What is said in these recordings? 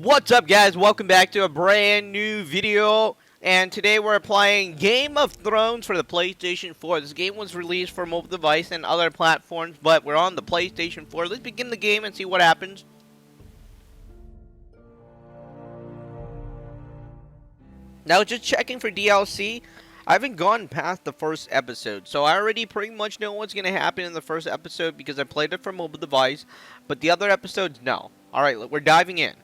What's up, guys? Welcome back to a brand new video. And today we're playing Game of Thrones for the PlayStation 4. This game was released for mobile device and other platforms, but we're on the PlayStation 4. Let's begin the game and see what happens. Now, just checking for DLC. I haven't gone past the first episode, so I already pretty much know what's going to happen in the first episode because I played it for mobile device, but the other episodes, no. Alright, we're diving in.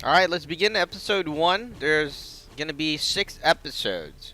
Alright, let's begin episode 1. There's gonna be 6 episodes.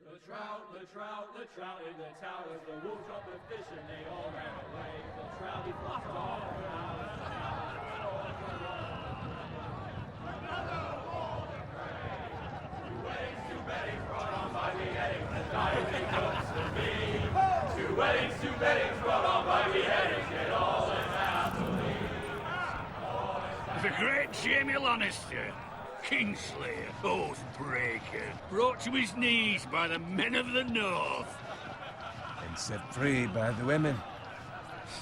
The trout in the towers, the wolves dropped the fish and they all ran away. The trout, he flopped off and out of the another war to pray. Two weddings, two beddings brought on by beheadings, the dieting comes to me. Two weddings, two beddings brought on by beheadings, get all in happily. The great Jamie Lannister, Kingslayer, Oathbreaker, brought to his knees by the men of the North. And set free by the women.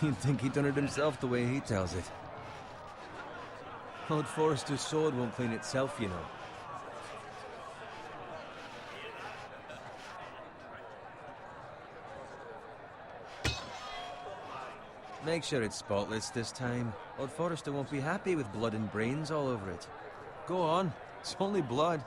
You'd think he'd done it himself the way he tells it. Lord Forrester's sword won't clean itself, you know. Make sure it's spotless this time. Lord Forrester won't be happy with blood and brains all over it. Go on, it's only blood.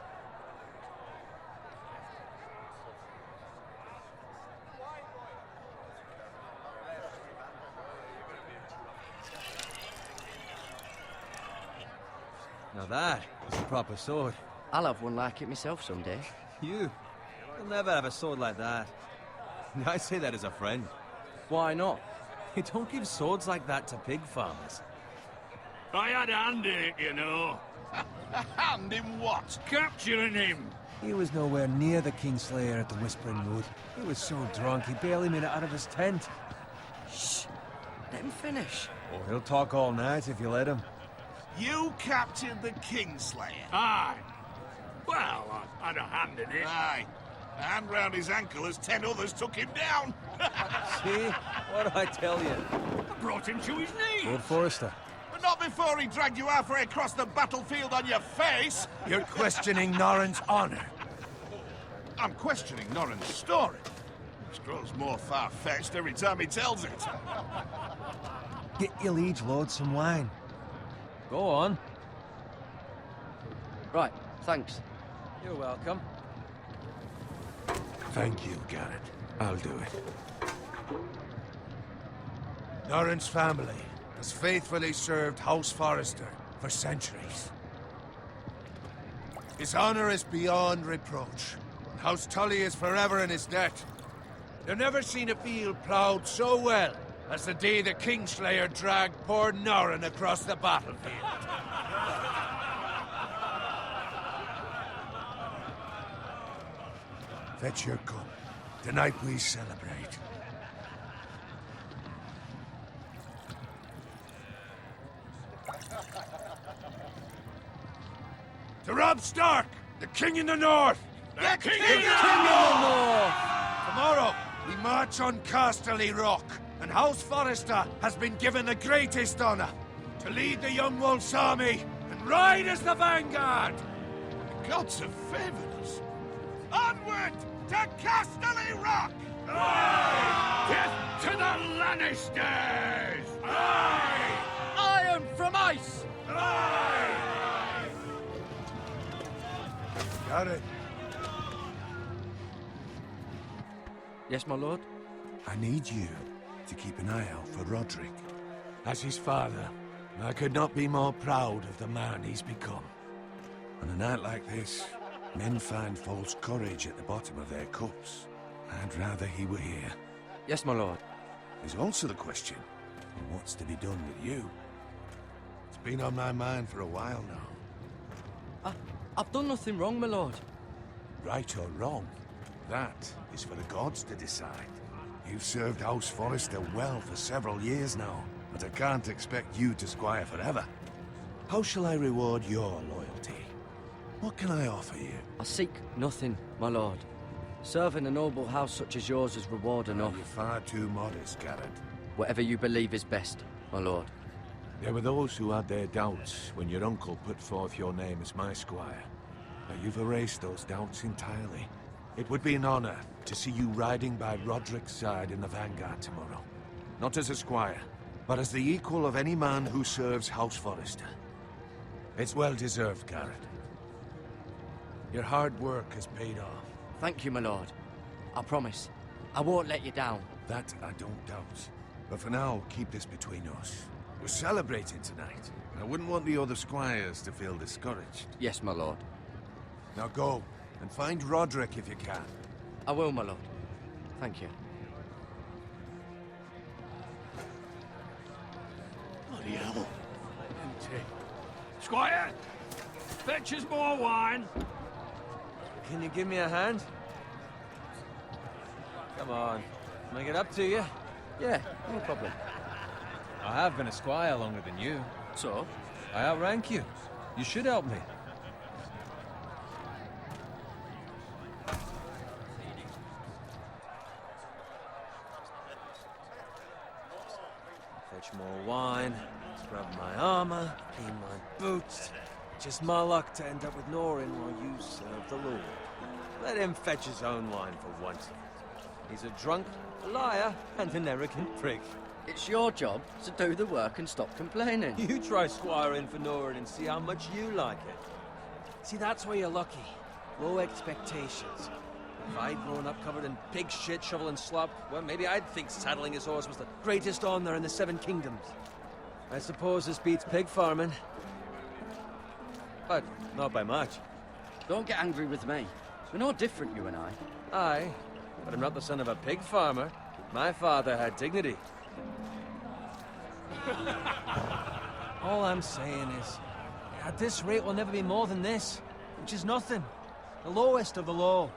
Now that is a proper sword. I'll have one like it myself someday. You'll never have a sword like that. I say that as a friend. Why not? You don't give swords like that to pig farmers. I had a hand in it, you know. A hand in what? Capturing him. He was nowhere near the Kingslayer at the Whispering Wood. He was so drunk he barely made it out of his tent. Shh. Let him finish. Oh, he'll talk all night if you let him. You captured the Kingslayer? Aye. Well, I had a hand in it. Aye. A hand round his ankle as 10 others took him down. See? What do I tell you? I brought him to his knees. Lord Forrester. But not before he dragged you halfway across the battlefield on your face. You're questioning Norrin's honor. I'm questioning Norrin's story. Which grows more far-fetched every time he tells it. Get your liege lord some wine. Go on. Right, thanks. You're welcome. Thank you, Garrett. I'll do it. Norrin's family has faithfully served House Forrester for centuries. His honor is beyond reproach, and House Tully is forever in his debt. They've never seen a field ploughed so well as the day the Kingslayer dragged poor Norrin across the battlefield. Fetch your cup. Tonight we celebrate. To Robb Stark, the King in the North! The King King in the North! Tomorrow, we march on Casterly Rock, and House Forrester has been given the greatest honor to lead the Young Wolf's army and ride as the vanguard! The gods have favored us. Onward to Casterly Rock! Death to the Lannisters! Iron from ice! Got it. Yes, my lord? I need you to keep an eye out for Roderick. As his father, I could not be more proud of the man he's become. On a night like this, men find false courage at the bottom of their cups. I'd rather he were here. Yes, my lord. There's also the question of what's to be done with you. It's been on my mind for a while now. I've done nothing wrong, my lord. Right or wrong, that is for the gods to decide. You've served House Forrester well for several years now, but I can't expect you to squire forever. How shall I reward your loyalty? What can I offer you? I seek nothing, my lord. Serving a noble house such as yours is reward enough. You're far too modest, Garrett. Whatever you believe is best, my lord. There were those who had their doubts when your uncle put forth your name as my squire. But you've erased those doubts entirely. It would be an honor to see you riding by Roderick's side in the vanguard tomorrow. Not as a squire, but as the equal of any man who serves House Forrester. It's well deserved, Garrett. Your hard work has paid off. Thank you, my lord. I promise. I won't let you down. That I don't doubt. But for now, keep this between us. We're celebrating tonight. I wouldn't want the other squires to feel discouraged. Yes, my lord. Now go, and find Roderick if you can. I will, my lord. Thank you. Bloody hell. Empty. Squire! Fetch us more wine. Can you give me a hand? Come on. Can I get up to you? Yeah, no problem. I have been a squire longer than you. So? I outrank you. You should help me. Fetch more wine, scrub my armor, clean my boots. Just my luck to end up with Norin while you serve the Lord. Let him fetch his own wine for once. He's a drunk, a liar, and an arrogant prick. It's your job to do the work and stop complaining. You try squiring for Norin and see how much you like it. See, that's where you're lucky. Low expectations. If I'd grown up covered in pig shit, shovel and slop, well, maybe I'd think saddling his horse was the greatest honor in the Seven Kingdoms. I suppose this beats pig farming. But not by much. Don't get angry with me. We're no different, you and I. Aye, but I'm not the son of a pig farmer. My father had dignity. All I'm saying is, at this rate we'll never be more than this, which is nothing. The lowest of the low.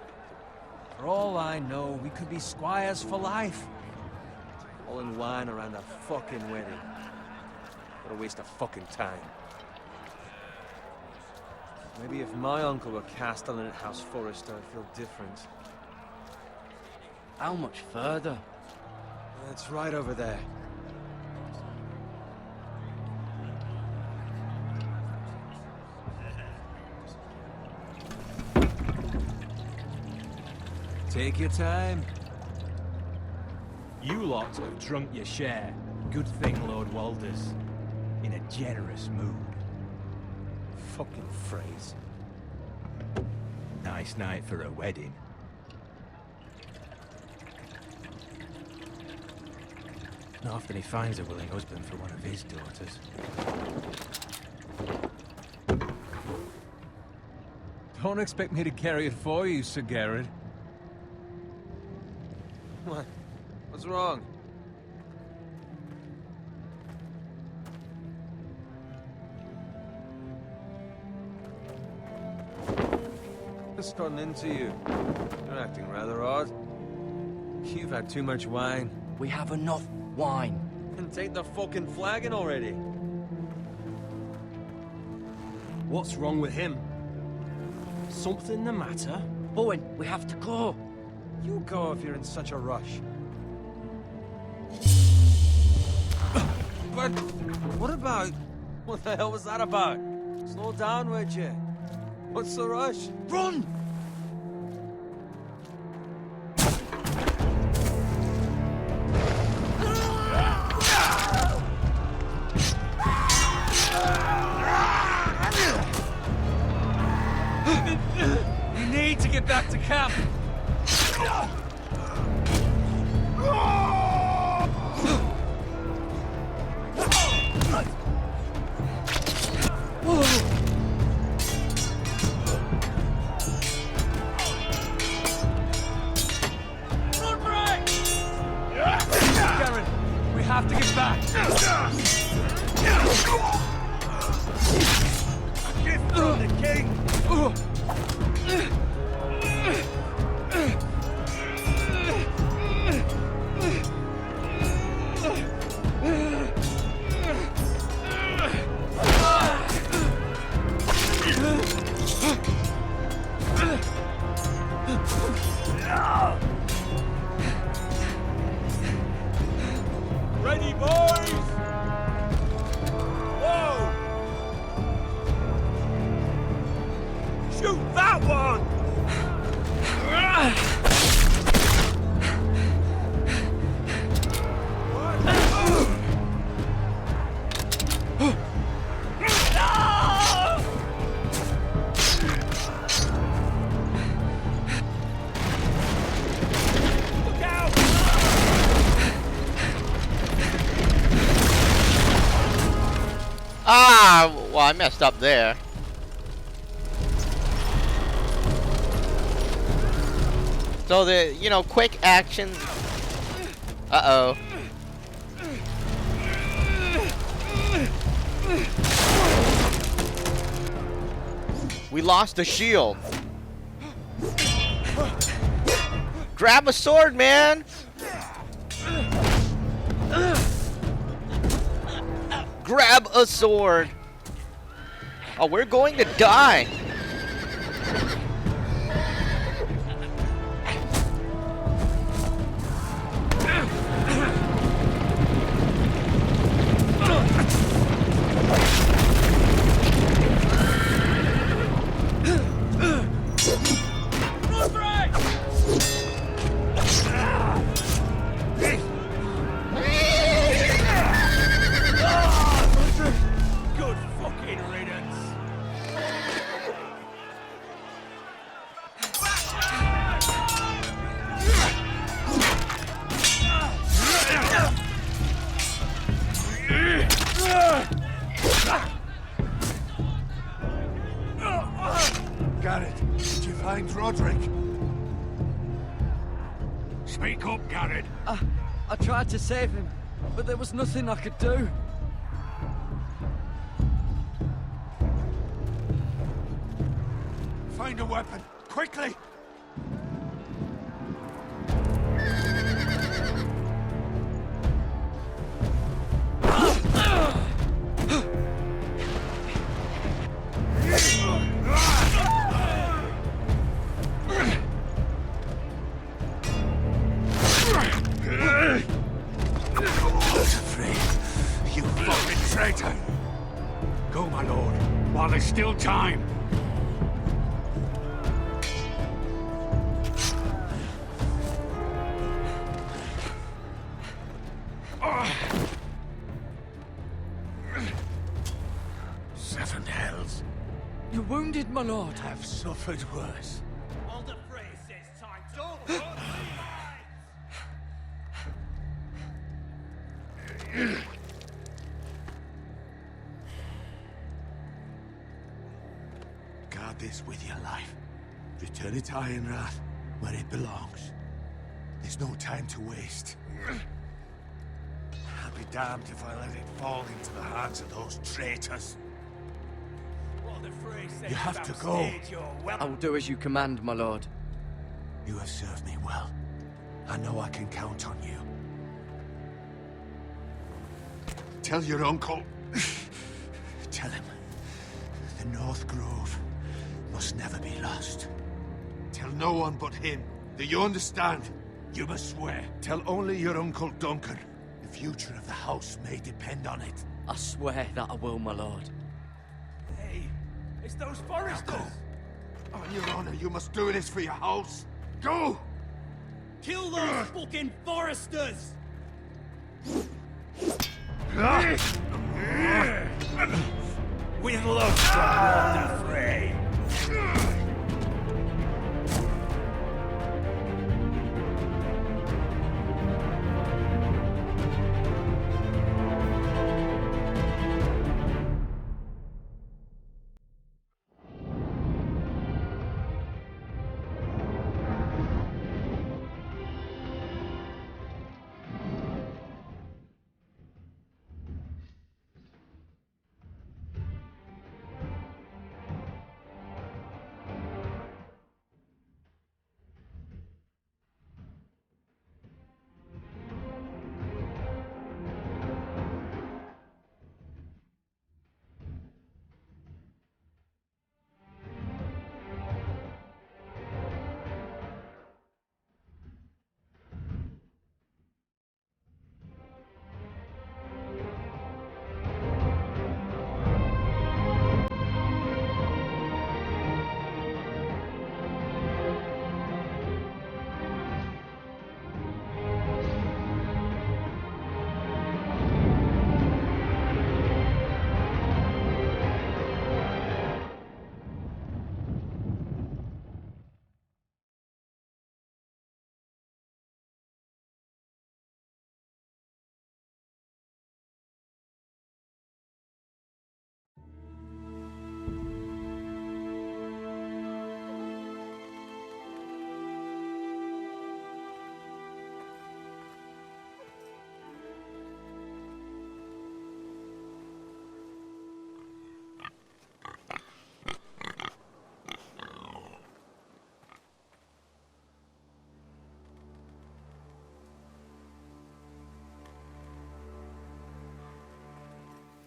For all I know, we could be squires for life. All in wine around a fucking wedding. What a waste of fucking time. Maybe if my uncle were castellan at House Forrester, I'd feel different. How much further? It's right over there. Take your time. You lot have drunk your share. Good thing Lord Walder's in a generous mood. Fucking phrase. Nice night for a wedding. Not often he finds a willing husband for one of his daughters. Don't expect me to carry it for you, Sir Garrett. What? What's wrong? What's gotten into you? You're acting rather odd. You've had too much wine. We have enough wine. And take the fucking flagon already. What's wrong with him? Something the matter? Owen, we have to go. You go if you're in such a rush. But what about... What the hell was that about? Slow down, would you? What's the rush? Run! You need to get back to camp. Garen, we have to get back. A gift from the king. Ready, boys? Whoa! Shoot that one! Look out! Ah, well, I messed up there. So the, quick action. Uh-oh. We lost the shield. Grab a sword, man. Grab a sword. Oh, we're going to die. Good fucking riddance. Garrett, did you find Roderick? Speak up, Garrett. I tried to save him, but there was nothing I could do. Find a weapon, quickly! You fucking traitor! Go, my lord, while there's still time. Seven hells. You're wounded, my lord. I've suffered worse. Guard this with your life. Return it to Ironrath, where it belongs. There's no time to waste. I'll be damned if I let it fall into the hands of those traitors. You have to go. I will do as you command, my lord. You have served me well. I know I can count on you. Tell your uncle. Tell him. The North Grove. must never be lost. Tell no one but him. Do you understand? You must swear. Tell only your Uncle Duncan. The future of the house may depend on it. I swear that I will, my lord. Hey, it's those foresters. On your honor, you must do this for your house. Go! Kill those fucking foresters! We've lost the fray.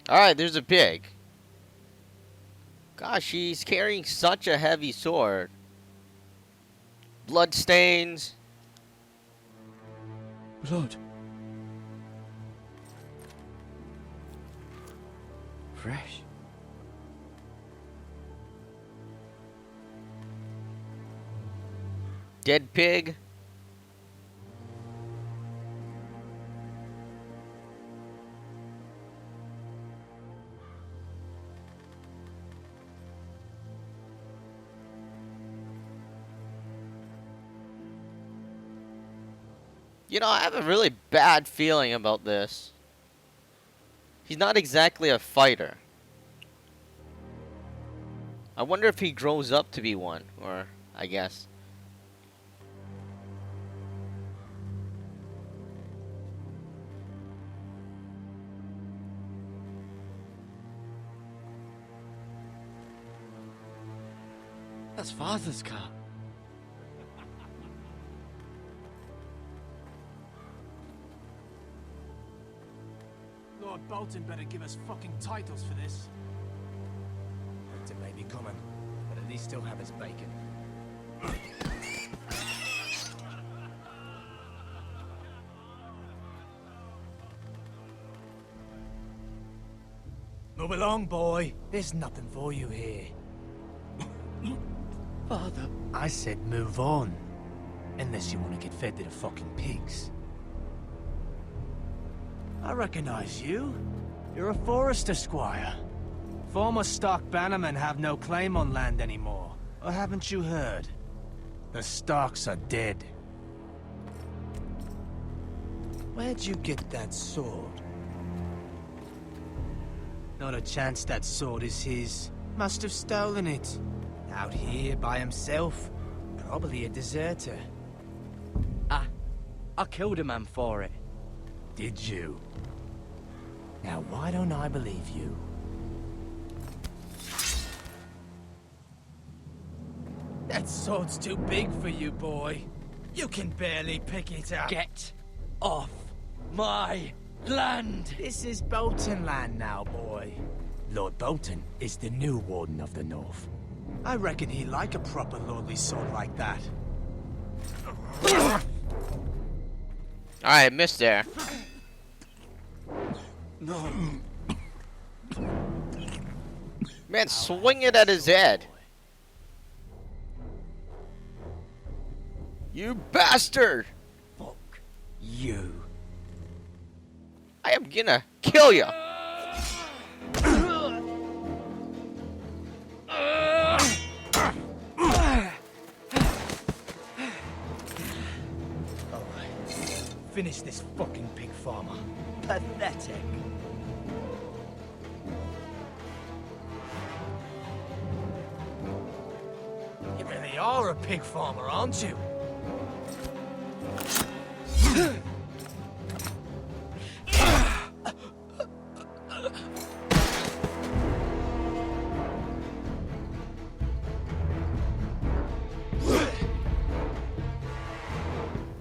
Alright, there's a pig. Gosh, she's carrying such a heavy sword. Blood stains. Blood. Fresh. Dead pig. You know, I have a really bad feeling about this. He's not exactly a fighter. I wonder if he grows up to be one, or I guess. That's father's car. Lord Bolton better give us fucking titles for this. Winter may be coming, but at least he'll have his bacon. Move along, boy. There's nothing for you here. Father. I said move on. Unless you want to get fed to the fucking pigs. I recognize you. You're a forester squire. Former stock bannermen have no claim on land anymore. Or haven't you heard? The Starks are dead. Where'd you get that sword? Not a chance that sword is his. Must have stolen it. Out here by himself. Probably a deserter. I killed a man for it. Did you? Now why don't I believe you? That sword's too big for you, boy. You can barely pick it up. Get off my land! This is Bolton land now, boy. Lord Bolton is the new Warden of the North. I reckon he'd like a proper lordly sword like that. Alright, missed there. No. Man, swing it at his head. You bastard! Fuck you. I am gonna kill you. Finish this fucking pig farmer. Pathetic. You really are a pig farmer, aren't you?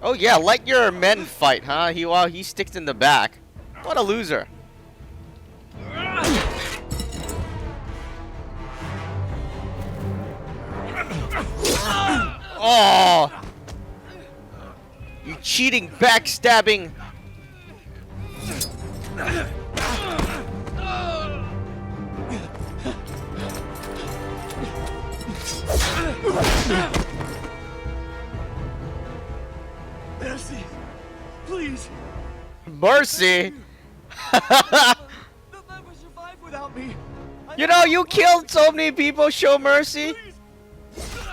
Oh yeah, let your men fight, huh? He sticks in the back. What a loser. Oh! You cheating, backstabbing. Mercy, please. Mercy? They'll never survive without me. You know, you killed so many people, show mercy?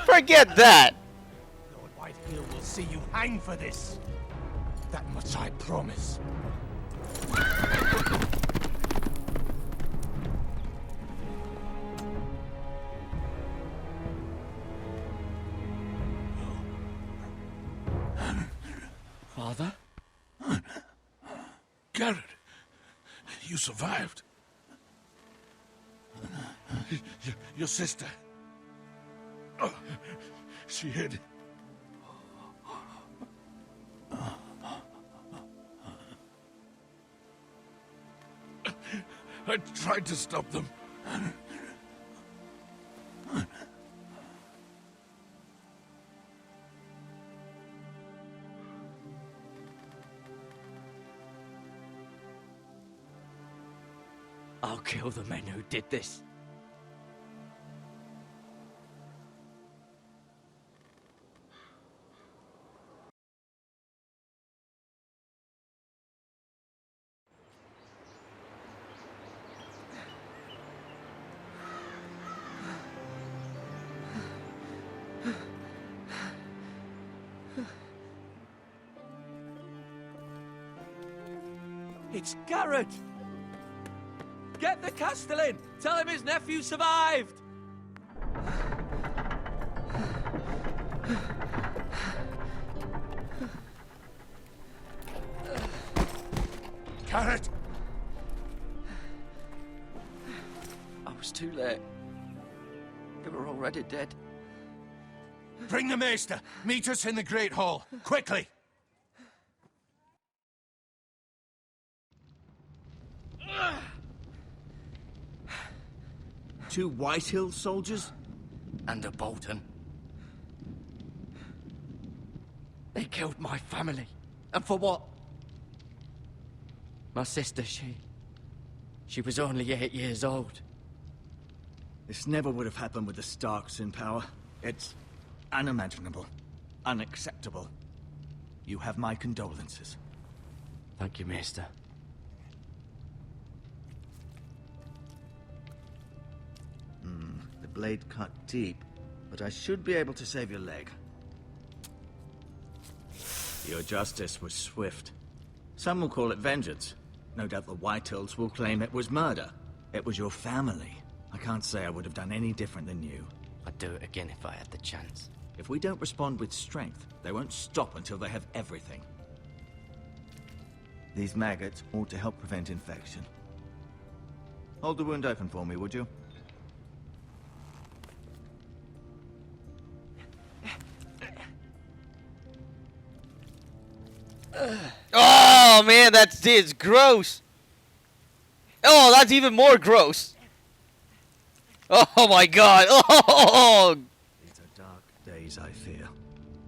Forget that. Lord Whitefield will see you hang for this. That much I promise. Father? Garrett, you survived. Your sister. Oh, she hid. I tried to stop them. I'll kill the men who did this. It's Garrett! Get the Castellan! Tell him his nephew survived! Garrett! I was too late. They were already dead. Bring the Maester. Meet us in the Great Hall. Quickly! Two Whitehill soldiers? And a Bolton. They killed my family. And for what? My sister, she was only 8 years old. This never would have happened with the Starks in power. It's unimaginable. Unacceptable. You have my condolences. Thank you, Maester. The blade cut deep, but I should be able to save your leg. Your justice was swift. Some will call it vengeance. No doubt the Whitehills will claim it was murder. It was your family. I can't say I would have done any different than you. I'd do it again if I had the chance. If we don't respond with strength, they won't stop until they have everything. These maggots ought to help prevent infection. Hold the wound open for me, would you? Oh man, it's gross. Oh, that's even more gross. Oh my god! Oh! These are dark days, I fear.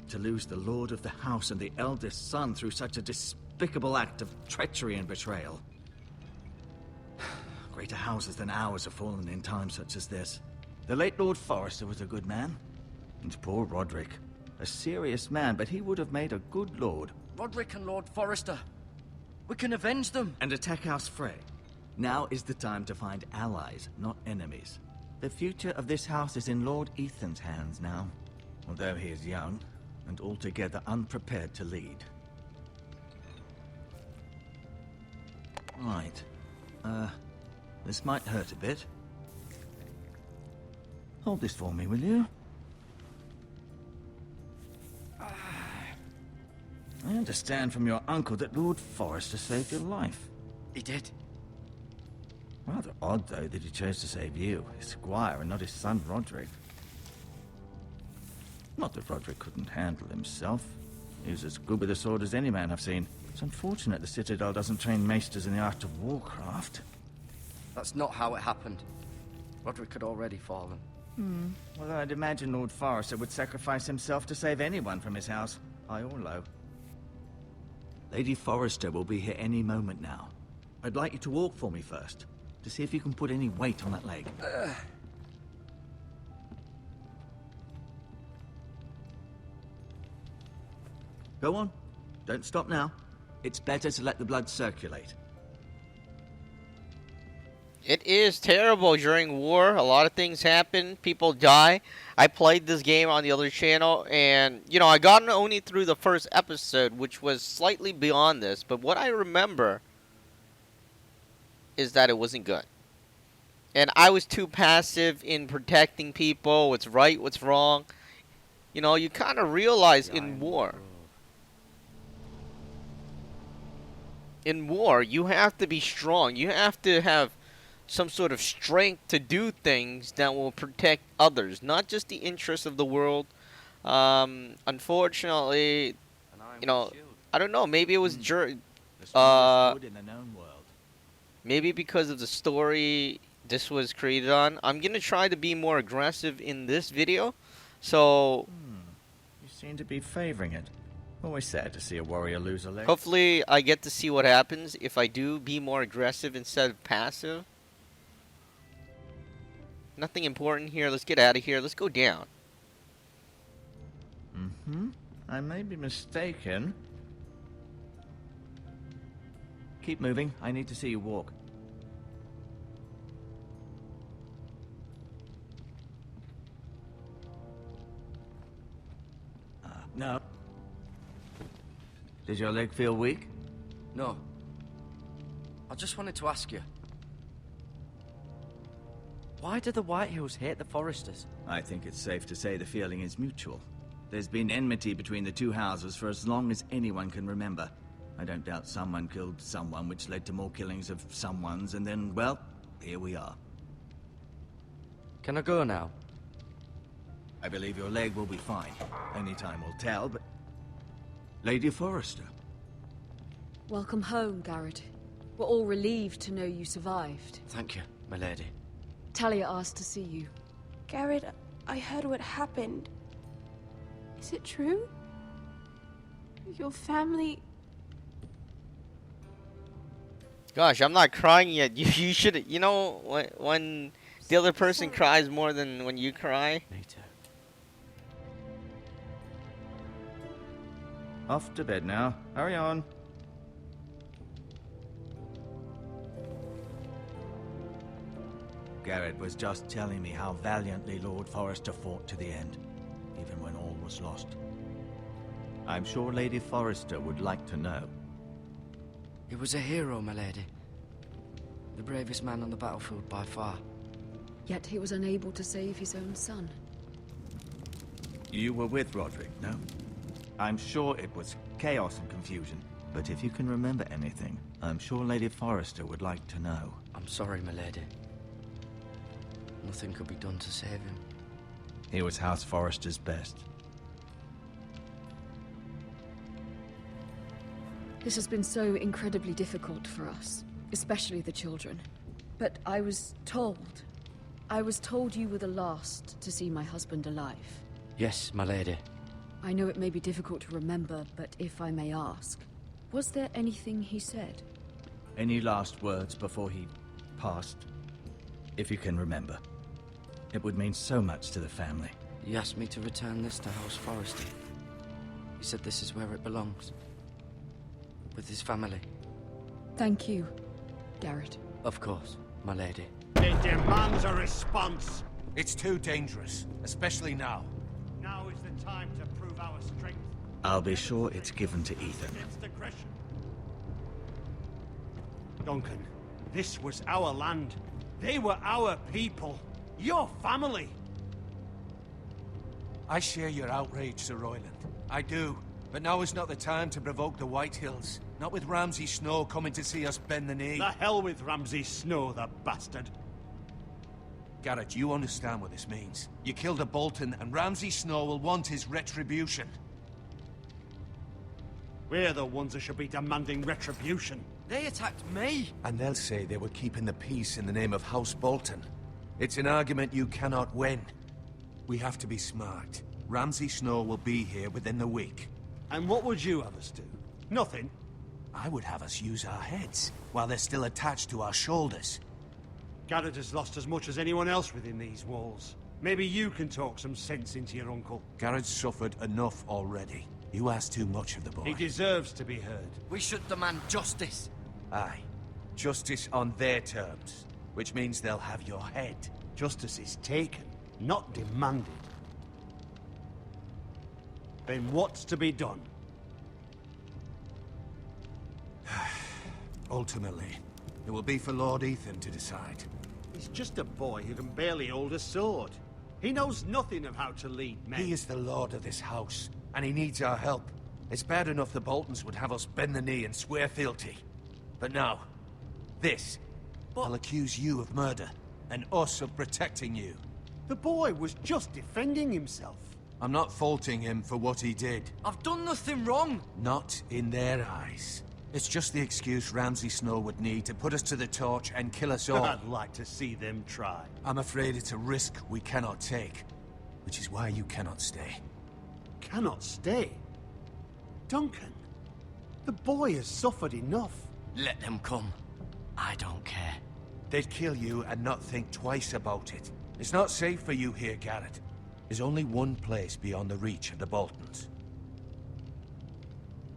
To lose the lord of the house and the eldest son through such a despicable act of treachery and betrayal. Greater houses than ours have fallen in times such as this. The late Lord Forrester was a good man. And poor Roderick. A serious man, but he would have made a good lord. Roderick and Lord Forrester. We can avenge them. And attack House Frey. Now is the time to find allies, not enemies. The future of this house is in Lord Ethan's hands now. Although he is young, and altogether unprepared to lead. Right. This might hurt a bit. Hold this for me, will you? I understand from your uncle that Lord Forrester saved your life. He did. Rather odd, though, that he chose to save you, his squire, and not his son Roderick. Not that Roderick couldn't handle himself. He was as good with a sword as any man I've seen. It's unfortunate the Citadel doesn't train maesters in the art of warcraft. That's not how it happened. Roderick had already fallen. Well, I'd imagine Lord Forrester would sacrifice himself to save anyone from his house, high or low. Lady Forrester will be here any moment now. I'd like you to walk for me first, to see if you can put any weight on that leg. Go on. Don't stop now. It's better to let the blood circulate. It is terrible during war. A lot of things happen. People die. I played this game on the other channel, and, you know, I got only through the first episode, which was slightly beyond this. But what I remember is that it wasn't good. And I was too passive in protecting people, what's right, what's wrong. You know, you kind of realize in war, you have to be strong. You have to have some sort of strength to do things that will protect others, not just the interests of the world. Unfortunately, you know, I don't know. Maybe it was maybe because of the story this was created on. I'm gonna try to be more aggressive in this video. So You seem to be favoring it. Always sad to see a warrior lose a leg. hopefully I get to see what happens if I do be more aggressive instead of passive. Nothing important here. Let's get out of here. Let's go down. I may be mistaken. Keep moving. I need to see you walk. No. Does your leg feel weak? No. I just wanted to ask you. Why do the Whitehills hate the Forresters? I think it's safe to say the feeling is mutual. There's been enmity between the two houses for as long as anyone can remember. I don't doubt someone killed someone, which led to more killings of someones, and then, well, here we are. Can I go now? I believe your leg will be fine. Only time will tell, but... Lady Forrester. Welcome home, Garrett. We're all relieved to know you survived. Thank you, my lady. Talia asked to see you. Garrett, I heard what happened. Is it true? Your family... Gosh, I'm not crying yet. You should, you know, when the other person cries more than when you cry. Me too. Off to bed now. Hurry on. Garrett was just telling me how valiantly Lord Forrester fought to the end, even when all was lost. I'm sure Lady Forrester would like to know. He was a hero, my lady. The bravest man on the battlefield by far. Yet he was unable to save his own son. You were with Roderick, no? I'm sure it was chaos and confusion, but if you can remember anything, I'm sure Lady Forrester would like to know. I'm sorry, my lady. Nothing could be done to save him. He was House Forrester's best. This has been so incredibly difficult for us, especially the children. But I was told I was told you were the last to see my husband alive. Yes, my lady. I know it may be difficult to remember, but if I may ask, was there anything he said? Any last words before he passed? If you can remember. It would mean so much to the family. He asked me to return this to House Forrester. He said this is where it belongs. With his family. Thank you, Garrett. Of course, my lady. It demands a response. It's too dangerous, especially now. Now is the time to prove our strength. I'll be sure it's given to Ethan. Against aggression. Duncan, this was our land. They were our people. Your family. I share your outrage, Sir Royland. I do. But now is not the time to provoke the White Hills. Not with Ramsay Snow coming to see us bend the knee. The hell with Ramsay Snow, the bastard. Garrett, you understand what this means. You killed a Bolton, and Ramsay Snow will want his retribution. We're the ones that should be demanding retribution. They attacked me! And they'll say they were keeping the peace in the name of House Bolton. It's an argument you cannot win. We have to be smart. Ramsay Snow will be here within the week. And what would you have us do? Nothing. I would have us use our heads, while they're still attached to our shoulders. Garrett has lost as much as anyone else within these walls. Maybe you can talk some sense into your uncle. Garrett's suffered enough already. You ask too much of the boy. He deserves to be heard. We should demand justice. Aye. Justice on their terms. Which means they'll have your head. Justice is taken, not demanded. Then what's to be done? Ultimately, it will be for Lord Ethan to decide. He's just a boy who can barely hold a sword. He knows nothing of how to lead men. He is the lord of this house, and he needs our help. It's bad enough the Boltons would have us bend the knee and swear fealty. But now, this. I'll accuse you of murder, and us of protecting you. The boy was just defending himself. I'm not faulting him for what he did. I've done nothing wrong! Not in their eyes. It's just the excuse Ramsay Snow would need to put us to the torch and kill us all. I'd like to see them try. I'm afraid it's a risk we cannot take, which is why you cannot stay. Cannot stay? Duncan, the boy has suffered enough. Let them come. I don't care. They'd kill you and not think twice about it. It's not safe for you here, Garrett. There's only one place beyond the reach of the Boltons.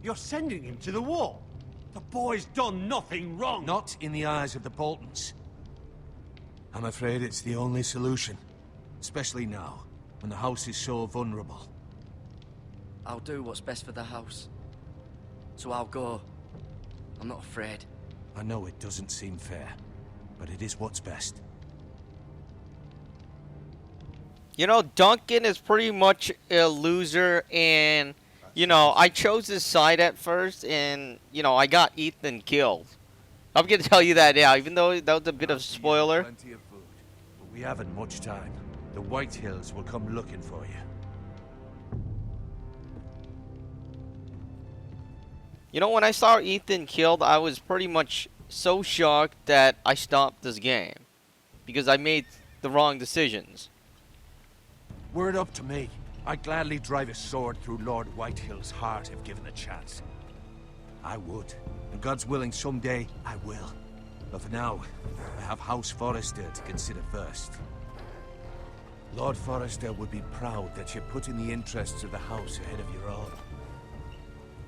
You're sending him to the wall? The boy's done nothing wrong! Not in the eyes of the Boltons. I'm afraid it's the only solution. Especially now, when the house is so vulnerable. I'll do what's best for the house. So I'll go. I'm not afraid. I know it doesn't seem fair, but it is what's best. You know, Duncan is pretty much a loser, and, you know, I chose his side at first, and, you know, I got Ethan killed. I'm going to tell you that now, even though that was a bit of a spoiler. Plenty of food, but we haven't much time. The White Hills will come looking for you. You know, when I saw Ethan killed, I was pretty much so shocked that I stopped this game. Because I made the wrong decisions. Were it up to me, I'd gladly drive a sword through Lord Whitehill's heart if given a chance. I would. And God's willing, someday I will. But for now, I have House Forrester to consider first. Lord Forrester would be proud that you're putting the interests of the house ahead of your own.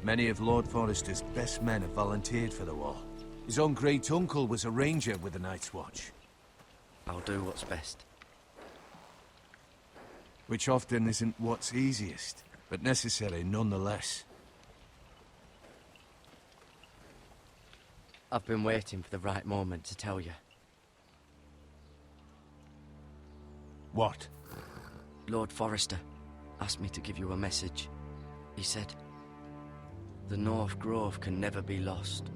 Many of Lord Forrester's best men have volunteered for the war. His own great-uncle was a ranger with the Night's Watch. I'll do what's best. Which often isn't what's easiest, but necessary nonetheless. I've been waiting for the right moment to tell you. What? Lord Forrester asked me to give you a message. He said, the North Grove can never be lost.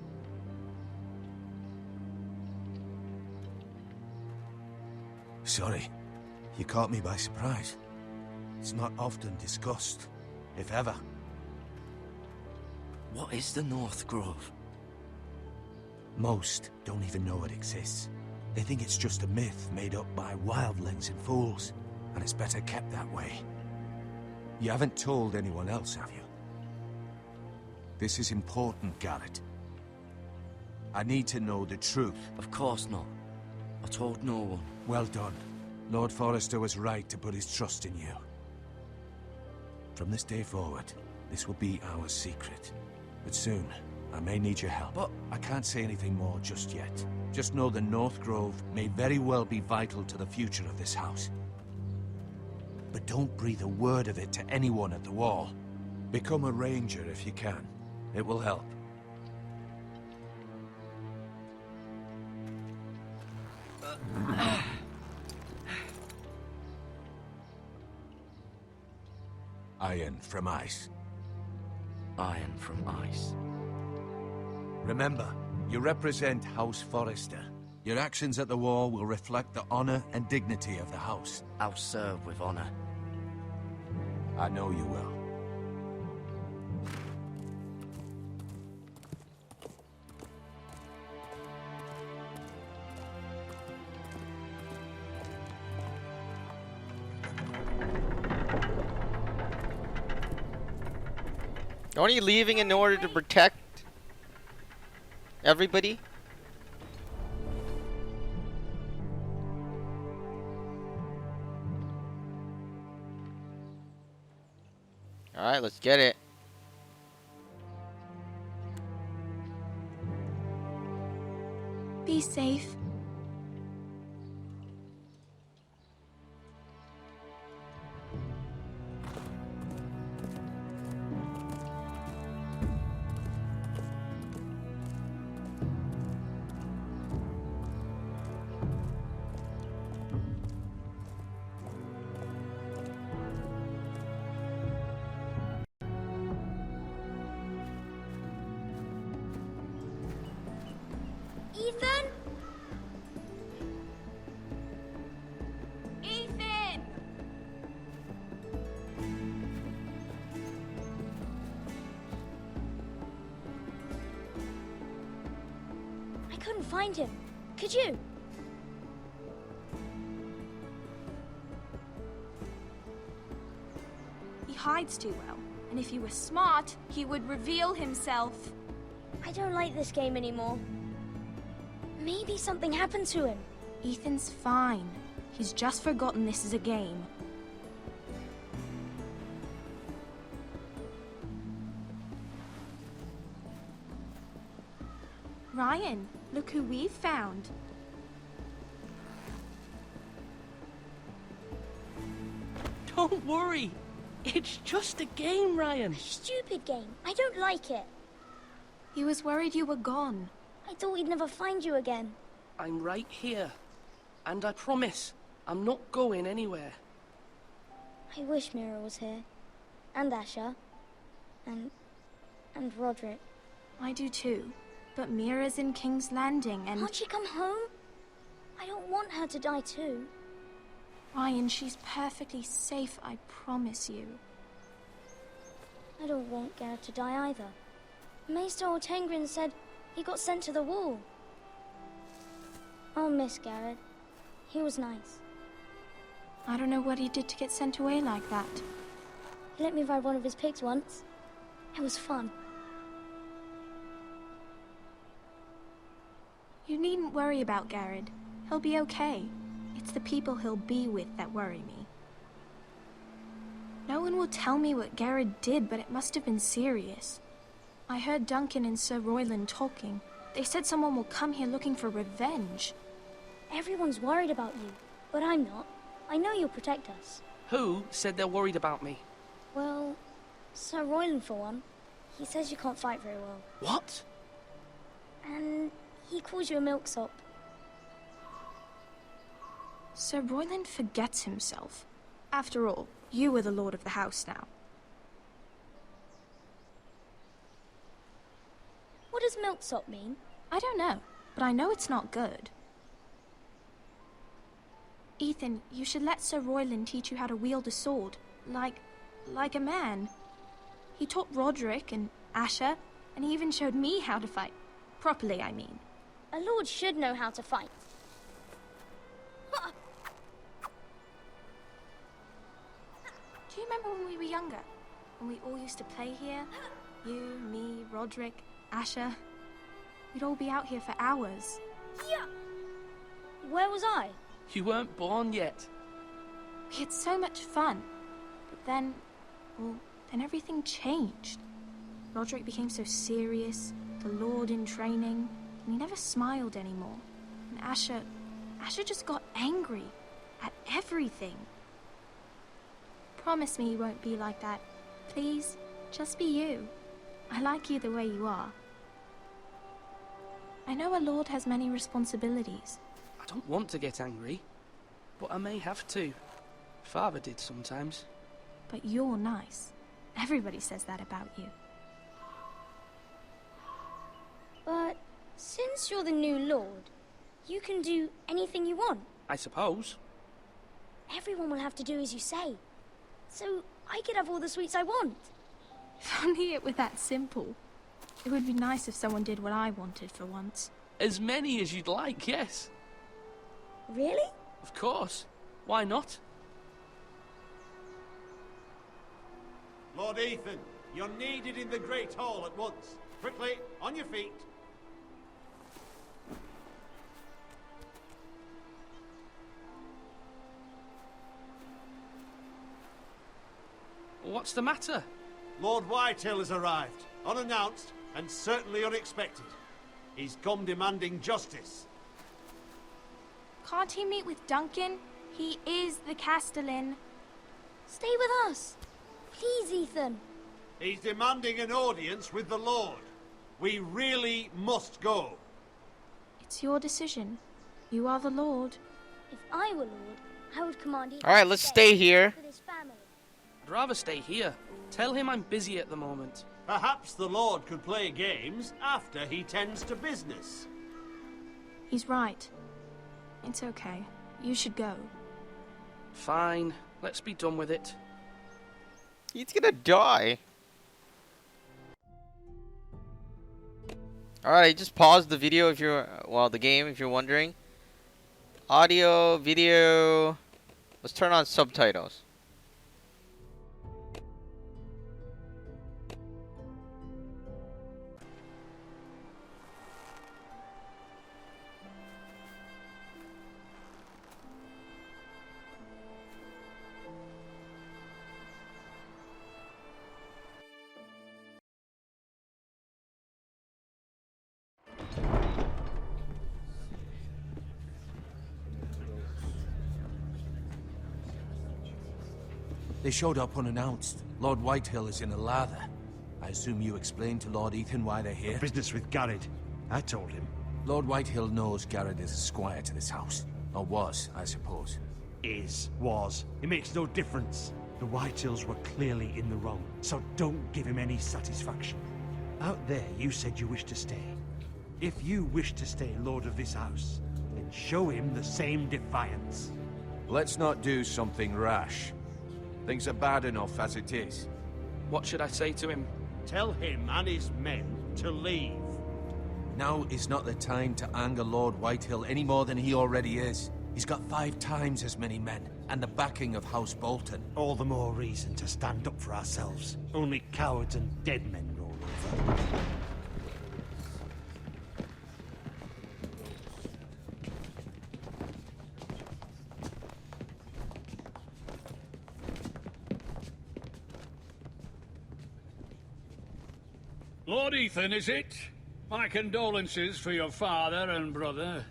Sorry, you caught me by surprise. It's not often discussed, if ever. What is the North Grove? Most don't even know it exists. They think it's just a myth made up by wildlings and fools, and it's better kept that way. You haven't told anyone else, have you? This is important, Garrett. I need to know the truth. Of course not. I told no one. Well done. Lord Forrester was right to put his trust in you. From this day forward, this will be our secret. But soon, I may need your help. But I can't say anything more just yet. Just know the North Grove may very well be vital to the future of this house. But don't breathe a word of it to anyone at the Wall. Become a ranger if you can. It will help. Iron from ice. Iron from ice. Remember, you represent House Forrester. Your actions at the Wall will reflect the honor and dignity of the house. I'll serve with honor. I know you will. Aren't you leaving in order to protect everybody? Alright, let's get it. Be safe. Ethan? Ethan! I couldn't find him. Could you? He hides too well, and if he were smart, he would reveal himself. I don't like this game anymore. Maybe something happened to him. Ethan's fine. He's just forgotten this is a game. Ryan, look who we've found. Don't worry. It's just a game, Ryan. Stupid game. I don't like it. He was worried you were gone. I thought we'd never find you again. I'm right here. And I promise, I'm not going anywhere. I wish Mira was here. And Asher. And Roderick. I do too. But Mira's in King's Landing and... Can't she come home? I don't want her to die too. Ryan, she's perfectly safe, I promise you. I don't want Garrett to die either. Maester Ortengrin said he got sent to the Wall. I'll miss Garrett. He was nice. I don't know what he did to get sent away like that. He let me ride one of his pigs once. It was fun. You needn't worry about Garrett. He'll be okay. It's the people he'll be with that worry me. No one will tell me what Garrett did, but it must have been serious. I heard Duncan and Sir Royland talking. They said someone will come here looking for revenge. Everyone's worried about you, but I'm not. I know you'll protect us. Who said they're worried about me? Well, Sir Royland for one. He says you can't fight very well. What? And he calls you a milksop. Sir Royland forgets himself. After all, you are the lord of the house now. What does milksop mean? I don't know, but I know it's not good. Ethan, you should let Sir Royland teach you how to wield a sword. Like a man. He taught Roderick and Asher, and he even showed me how to fight. Properly, I mean. A lord should know how to fight. remember when we were younger? When we all used to play here? You, me, Roderick, Asher. We'd all be out here for hours. Yeah. Where was I? You weren't born yet. We had so much fun. But then, well, then everything changed. Roderick became so serious, the Lord in training, and he never smiled anymore. And Asher just got angry at everything. Promise me you won't be like that. Please, just be you. I like you the way you are. I know a lord has many responsibilities. I don't want to get angry, but I may have to. Father did sometimes. But you're nice. Everybody says that about you. But since you're the new lord, you can do anything you want. I suppose. Everyone will have to do as you say. So I could have all the sweets I want. If only it were that simple. It would be nice if someone did what I wanted for once. As many as you'd like, yes. Really? Of course. Why not? Lord Ethan, you're needed in the Great Hall at once. Quickly, on your feet. What's the matter? Lord Whitehill has arrived, unannounced and certainly unexpected. He's come demanding justice. Can't he meet with Duncan? He is the Castellan. Stay with us. Please, Ethan. He's demanding an audience with the Lord. We really must go. It's your decision. You are the Lord. If I were Lord, I would command Ethan. Alright, let's stay here. With his family. I'd rather stay here. Tell him I'm busy at the moment. Perhaps the Lord could play games after he tends to business. He's right. It's okay. You should go. Fine. Let's be done with it. He's gonna die. Alright, just pause the video if you're, well, the game if you're wondering. Audio, video. Let's turn on subtitles. They showed up unannounced. Lord Whitehill is in a lather. I assume you explained to Lord Ethan why they're here? Business with Garrett. I told him. Lord Whitehill knows Garrett is a squire to this house. Or was, I suppose. Was. It makes no difference. The Whitehills were clearly in the wrong, so don't give him any satisfaction. Out there, you said you wished to stay. If you wish to stay lord of this house, then show him the same defiance. Let's not do something rash. Things are bad enough as it is. What should I say to him? Tell him and his men to leave. Now is not the time to anger Lord Whitehill any more than he already is. He's got 5 times as many men, and the backing of House Bolton. All the more reason to stand up for ourselves. Only cowards and dead men roll over. Lord Ethan, is it? My condolences for your father and brother.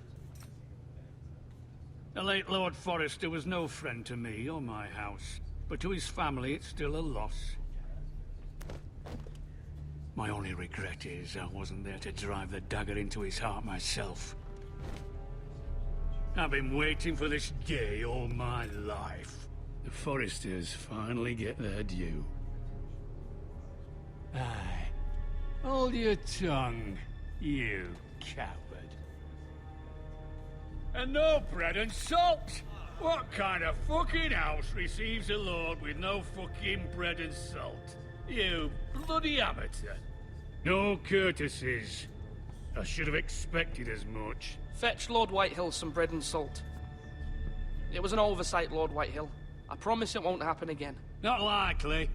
The late Lord Forrester was no friend to me or my house, but to his family it's still a loss. My only regret is I wasn't there to drive the dagger into his heart myself. I've been waiting for this day all my life. The Forresters finally get their due. Aye. Hold your tongue, you coward. And no bread and salt! What kind of fucking house receives a lord with no fucking bread and salt? You bloody amateur. No courtesies. I should have expected as much. Fetch Lord Whitehill some bread and salt. It was an oversight, Lord Whitehill. I promise it won't happen again. Not likely.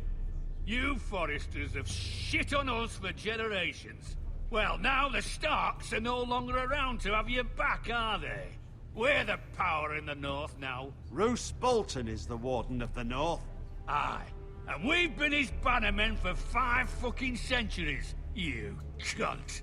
You Foresters have shit on us for generations. Well, now the Starks are no longer around to have your back, are they? We're the power in the north now. Roose Bolton is the Warden of the North. Aye. And we've been his bannermen for 5 fucking centuries, you cunt.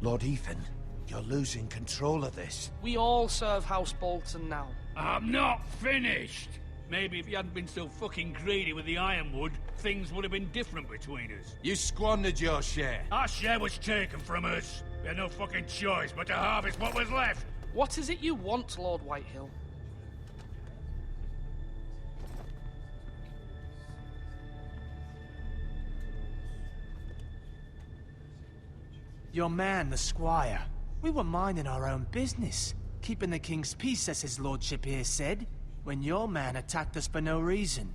Lord Ethan, you're losing control of this. We all serve House Bolton now. I'm not finished. Maybe if you hadn't been so fucking greedy with the ironwood, things would have been different between us. You squandered your share. Our share was taken from us. We had no fucking choice but to harvest what was left. What is it you want, Lord Whitehill? Your man, the squire. We were minding our own business, keeping the king's peace, as his lordship here said, when your man attacked us for no reason.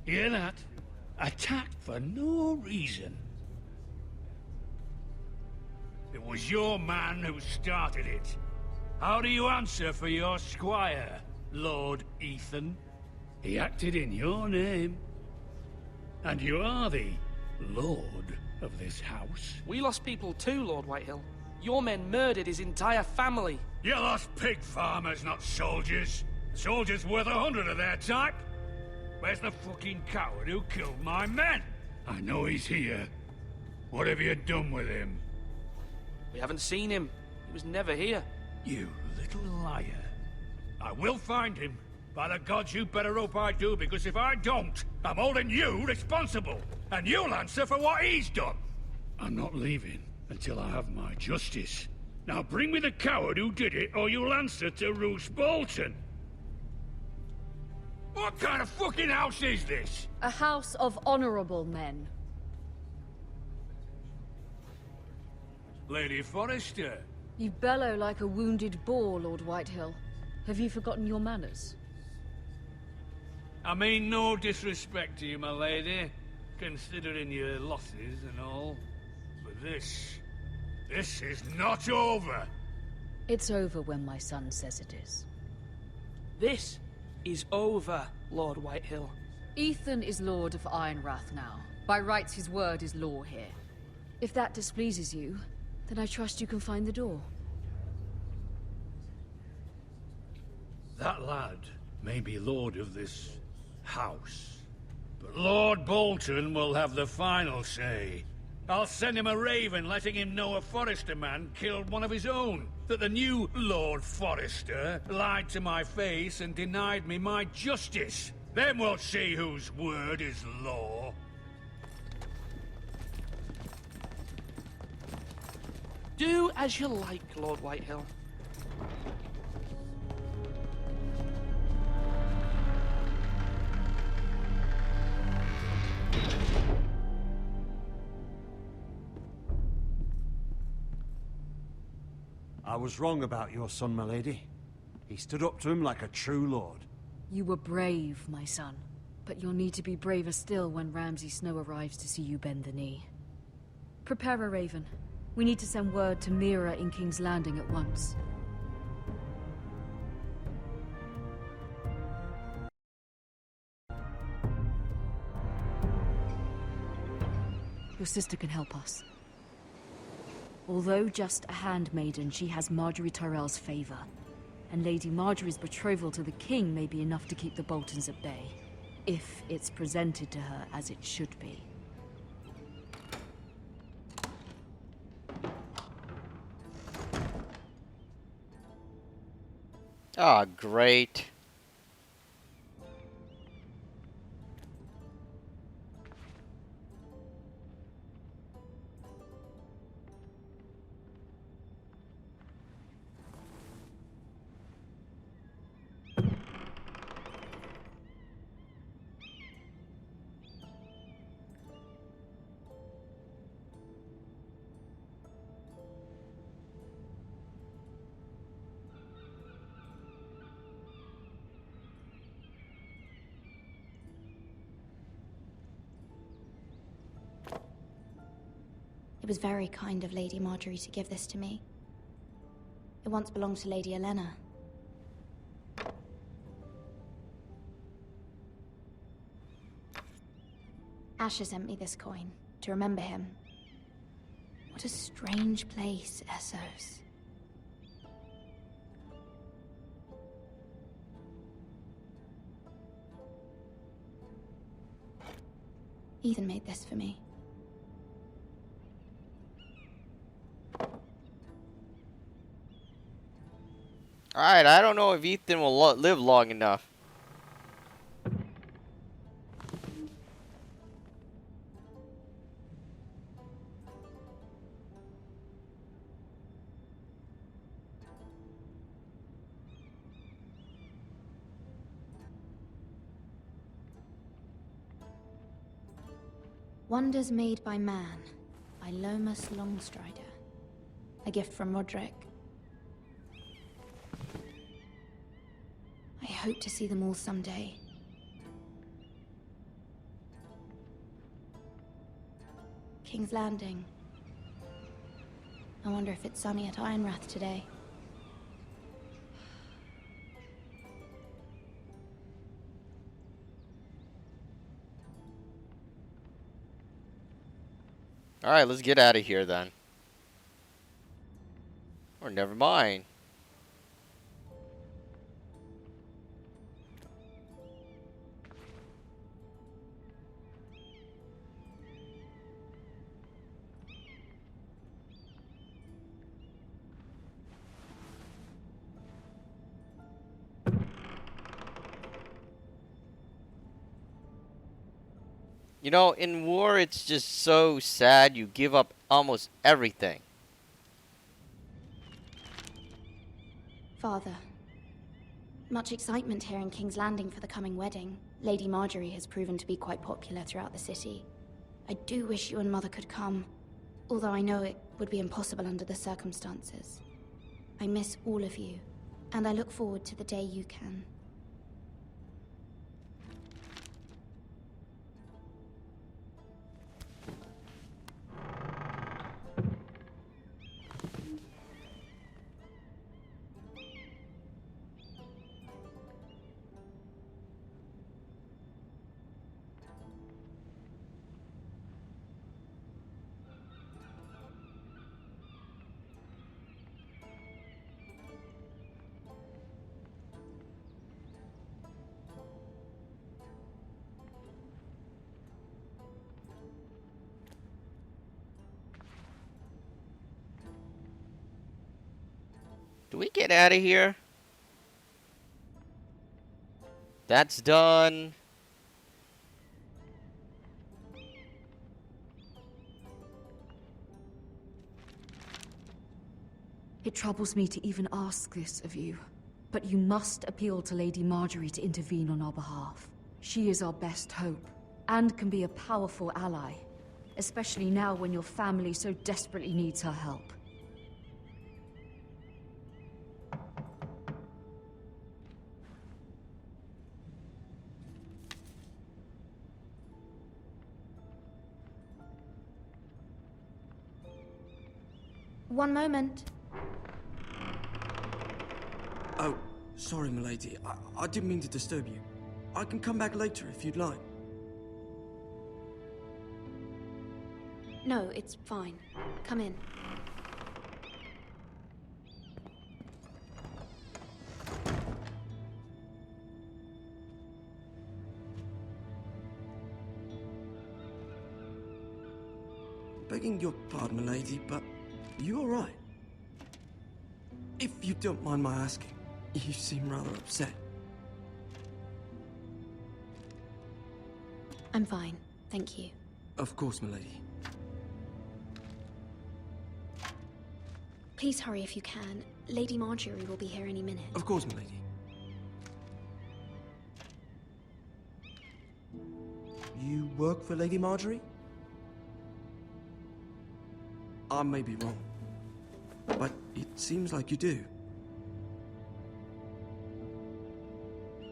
Hear that? Attacked for no reason. It was your man who started it. How do you answer for your squire, Lord Ethan? He acted in your name. And you are the lord of this house. We lost people too, Lord Whitehill. Your men murdered his entire family. You lost pig farmers, not soldiers. Soldiers worth 100 of their type. Where's the fucking coward who killed my men? I know he's here. What have you done with him? We haven't seen him. He was never here. You little liar. I will find him. By the gods, you better hope I do, because if I don't, I'm holding you responsible. And you'll answer for what he's done. I'm not leaving until I have my justice. Now bring me the coward who did it, or you'll answer to Roose Bolton. What kind of fucking house is this? A house of honorable men. Lady Forrester. You bellow like a wounded boar, Lord Whitehill. Have you forgotten your manners? I mean no disrespect to you, my lady, considering your losses and all. But this is not over. It's over when my son says it is. This is over, Lord Whitehill. Ethan is Lord of Ironrath now. By rights, his word is law here. If that displeases you, then I trust you can find the door. That lad may be lord of this house, but Lord Bolton will have the final say. I'll send him a raven letting him know a Forrester man killed one of his own. That the new Lord Forrester lied to my face and denied me my justice. Then we'll see whose word is law. Do as you like, Lord Whitehill. I was wrong about your son, my lady. He stood up to him like a true lord. You were brave, my son. But you'll need to be braver still when Ramsay Snow arrives to see you bend the knee. Prepare a raven. We need to send word to Mira in King's Landing at once. Your sister can help us. Although just a handmaiden, she has Marjorie Tyrell's favor. And Lady Marjorie's betrothal to the king may be enough to keep the Boltons at bay. If it's presented to her as it should be. Ah, great. It was very kind of Lady Marjorie to give this to me. It once belonged to Lady Elena. Asher sent me this coin to remember him. What a strange place, Essos. Ethan made this for me. Alright, I don't know if Ethan will live long enough. Wonders Made by Man, by Lomas Longstrider. A gift from Roderick. I hope to see them all someday. King's Landing. I wonder if it's sunny at Ironrath today. Alright, let's get out of here then. Or never mind. You know, in war, it's just so sad you give up almost everything. Father. Much excitement here in King's Landing for the coming wedding. Lady Marjorie has proven to be quite popular throughout the city. I do wish you and Mother could come, although I know it would be impossible under the circumstances. I miss all of you, and I look forward to the day you can. Do we get out of here? That's done. It troubles me to even ask this of you, but you must appeal to Lady Marjorie to intervene on our behalf. She is our best hope, and can be a powerful ally, especially now when your family so desperately needs her help. One moment. Oh, sorry, milady. I didn't mean to disturb you. I can come back later if you'd like. No, it's fine. Come in. Begging your pardon, milady, but you all right? If you don't mind my asking, you seem rather upset. I'm fine, thank you. Of course, milady. Please hurry if you can. Lady Marjorie will be here any minute. Of course, milady. You work for Lady Marjorie? I may be wrong, but it seems like you do.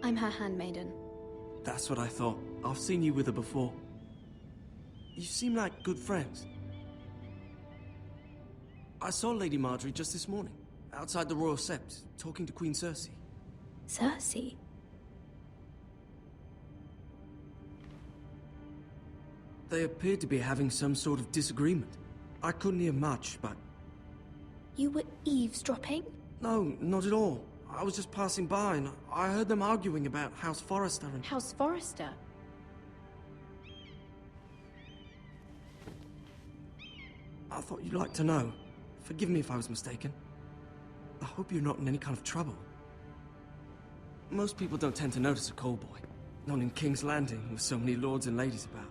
I'm her handmaiden. That's what I thought. I've seen you with her before. You seem like good friends. I saw Lady Marjorie just this morning, outside the Royal Sept, talking to Queen Cersei. Cersei? They appeared to be having some sort of disagreement. I couldn't hear much, but... You were eavesdropping? No, not at all. I was just passing by and I heard them arguing about House Forrester and... House Forrester? I thought you'd like to know. Forgive me if I was mistaken. I hope you're not in any kind of trouble. Most people don't tend to notice a callboy. Not in King's Landing, with so many lords and ladies about.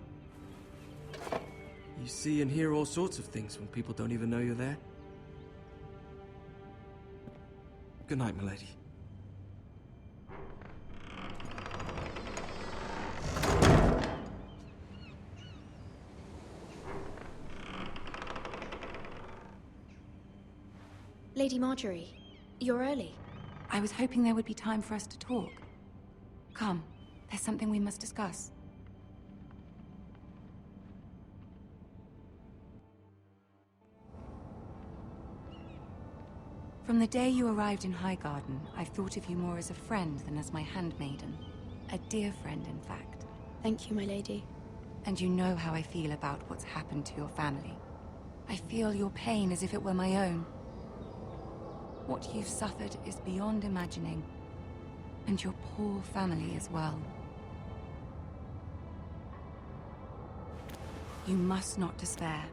You see and hear all sorts of things when people don't even know you're there. Good night, milady. Lady Marjorie, you're early. I was hoping there would be time for us to talk. Come, there's something we must discuss. From the day you arrived in Highgarden, I've thought of you more as a friend than as my handmaiden. A dear friend, in fact. Thank you, my lady. And you know how I feel about what's happened to your family. I feel your pain as if it were my own. What you've suffered is beyond imagining. And your poor family as well. You must not despair.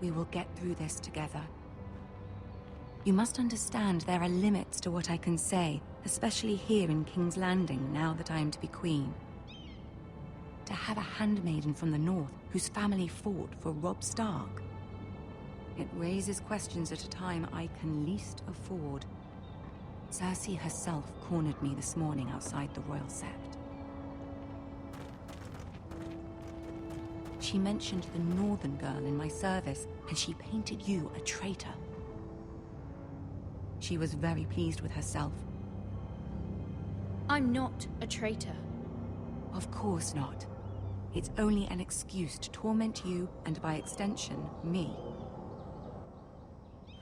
We will get through this together. You must understand there are limits to what I can say, especially here in King's Landing, now that I am to be queen. To have a handmaiden from the north whose family fought for Robb Stark. It raises questions at a time I can least afford. Cersei herself cornered me this morning outside the Royal Sept. She mentioned the northern girl in my service, and she painted you a traitor. She was very pleased with herself. I'm not a traitor. Of course not. It's only an excuse to torment you, and by extension, me.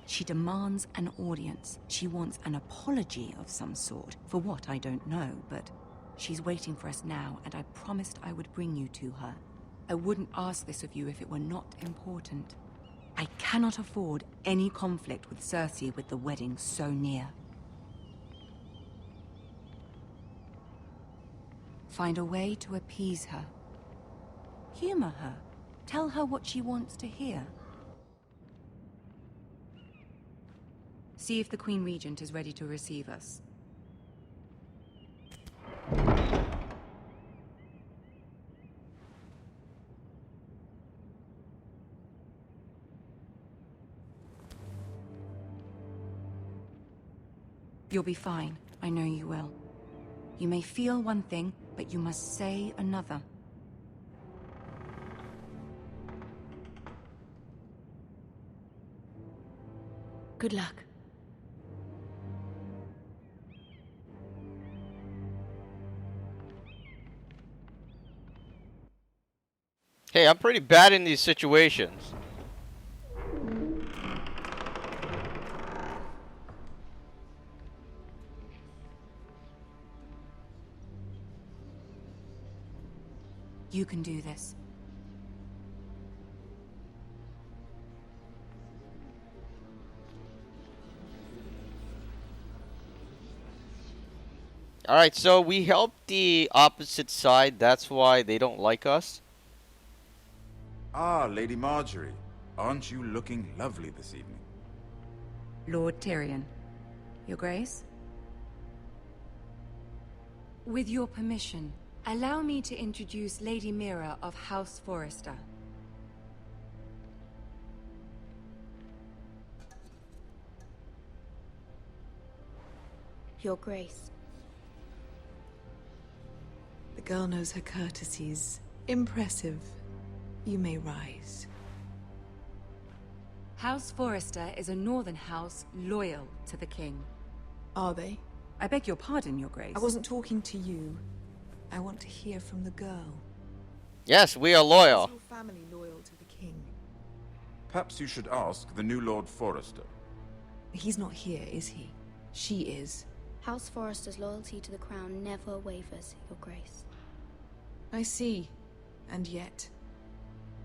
She demands an audience. She wants an apology of some sort. For what, I don't know, but she's waiting for us now, and I promised I would bring you to her. I wouldn't ask this of you if it were not important. I cannot afford any conflict with Cersei with the wedding so near. Find a way to appease her. Humor her. Tell her what she wants to hear. See if the Queen Regent is ready to receive us. You'll be fine. I know you will. You may feel one thing, but you must say another. Good luck. Hey, I'm pretty bad in these situations. You can do this. Alright, so we helped the opposite side. That's why they don't like us. Ah, Lady Marjorie. Aren't you looking lovely this evening? Lord Tyrion. Your Grace? With your permission, allow me to introduce Lady Mira of House Forrester. Your Grace. The girl knows her courtesies. Impressive. You may rise. House Forrester is a northern house loyal to the king. Are they? I beg your pardon, Your Grace. I wasn't talking to you. I want to hear from the girl. Yes, we are loyal. Is your family loyal to the king? Perhaps you should ask the new Lord Forrester. He's not here, is he? She is. House Forrester's loyalty to the crown never wavers, Your Grace. I see. And yet,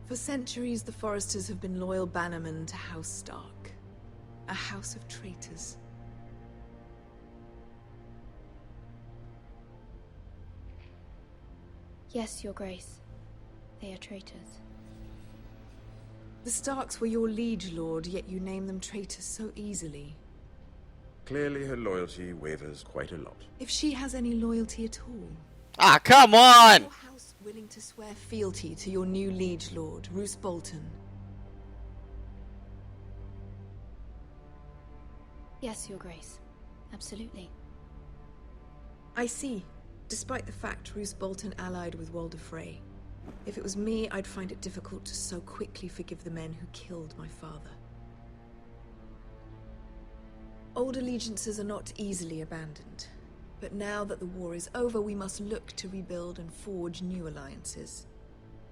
For centuries, the Foresters have been loyal bannermen to House Stark. A house of traitors. Yes, Your Grace. They are traitors. The Starks were your liege lord, yet you name them traitors so easily. Clearly her loyalty wavers quite a lot. If she has any loyalty at all. Ah, come on! Is your house willing to swear fealty to your new liege lord, Roose Bolton? Yes, Your Grace. Absolutely. I see. Despite the fact Roose Bolton allied with Walder Frey. If it was me, I'd find it difficult to so quickly forgive the men who killed my father. Old allegiances are not easily abandoned. But now that the war is over, we must look to rebuild and forge new alliances.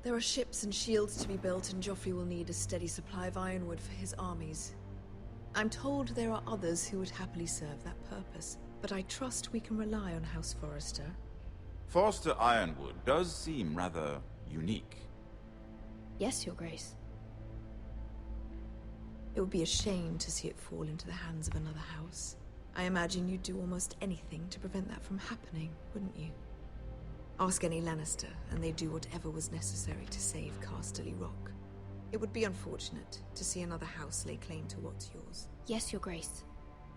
There are ships and shields to be built, and Joffrey will need a steady supply of ironwood for his armies. I'm told there are others who would happily serve that purpose, but I trust we can rely on House Forrester. Forster Ironwood does seem rather unique. Yes, Your Grace. It would be a shame to see it fall into the hands of another house. I imagine you'd do almost anything to prevent that from happening, wouldn't you? Ask any Lannister, and they'd do whatever was necessary to save Casterly Rock. It would be unfortunate to see another house lay claim to what's yours. Yes, Your Grace.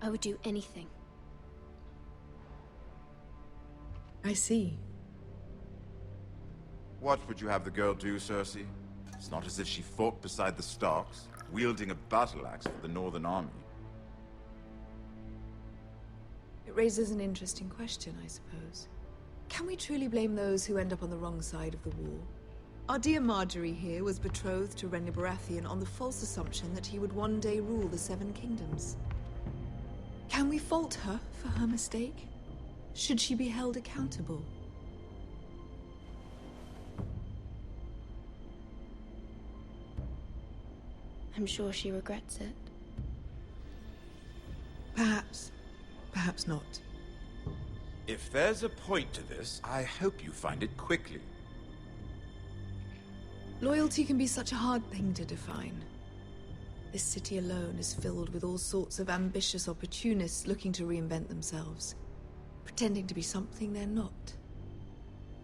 I would do anything. I see. What would you have the girl do, Cersei? It's not as if she fought beside the Starks, wielding a battle axe for the Northern Army. It raises an interesting question, I suppose. Can we truly blame those who end up on the wrong side of the war? Our dear Marjorie here was betrothed to Renly Baratheon on the false assumption that he would one day rule the Seven Kingdoms. Can we fault her for her mistake? Should she be held accountable? I'm sure she regrets it. Perhaps. Perhaps not. If there's a point to this, I hope you find it quickly. Loyalty can be such a hard thing to define. This city alone is filled with all sorts of ambitious opportunists looking to reinvent themselves, pretending to be something they're not.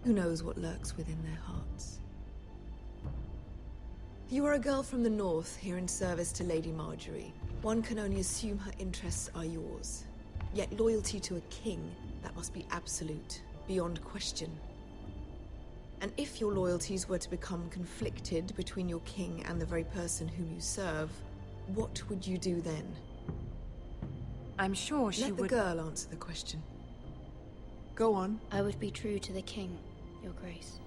Who knows what lurks within their hearts? You are a girl from the north, here in service to Lady Marjorie. One can only assume her interests are yours. Yet loyalty to a king, that must be absolute, beyond question. And if your loyalties were to become conflicted between your king and the very person whom you serve, what would you do then? I'm sure she would... Let the girl answer the question. Go on. I would be true to the king, Your Grace.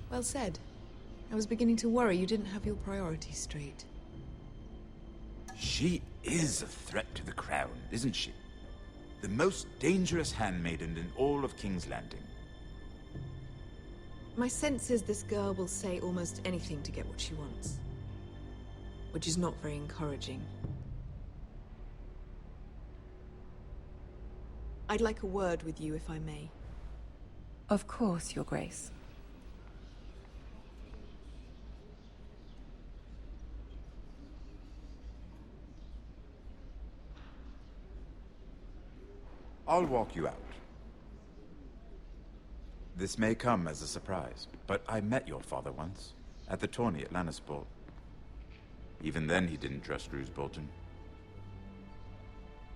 Well said. I was beginning to worry you didn't have your priorities straight. She is a threat to the crown, isn't she? The most dangerous handmaiden in all of King's Landing. My sense is this girl will say almost anything to get what she wants. Which is not very encouraging. I'd like a word with you, if I may. Of course, Your Grace. I'll walk you out. This may come as a surprise, but I met your father once, at the tourney at Lannisport. Even then he didn't trust Roose Bolton.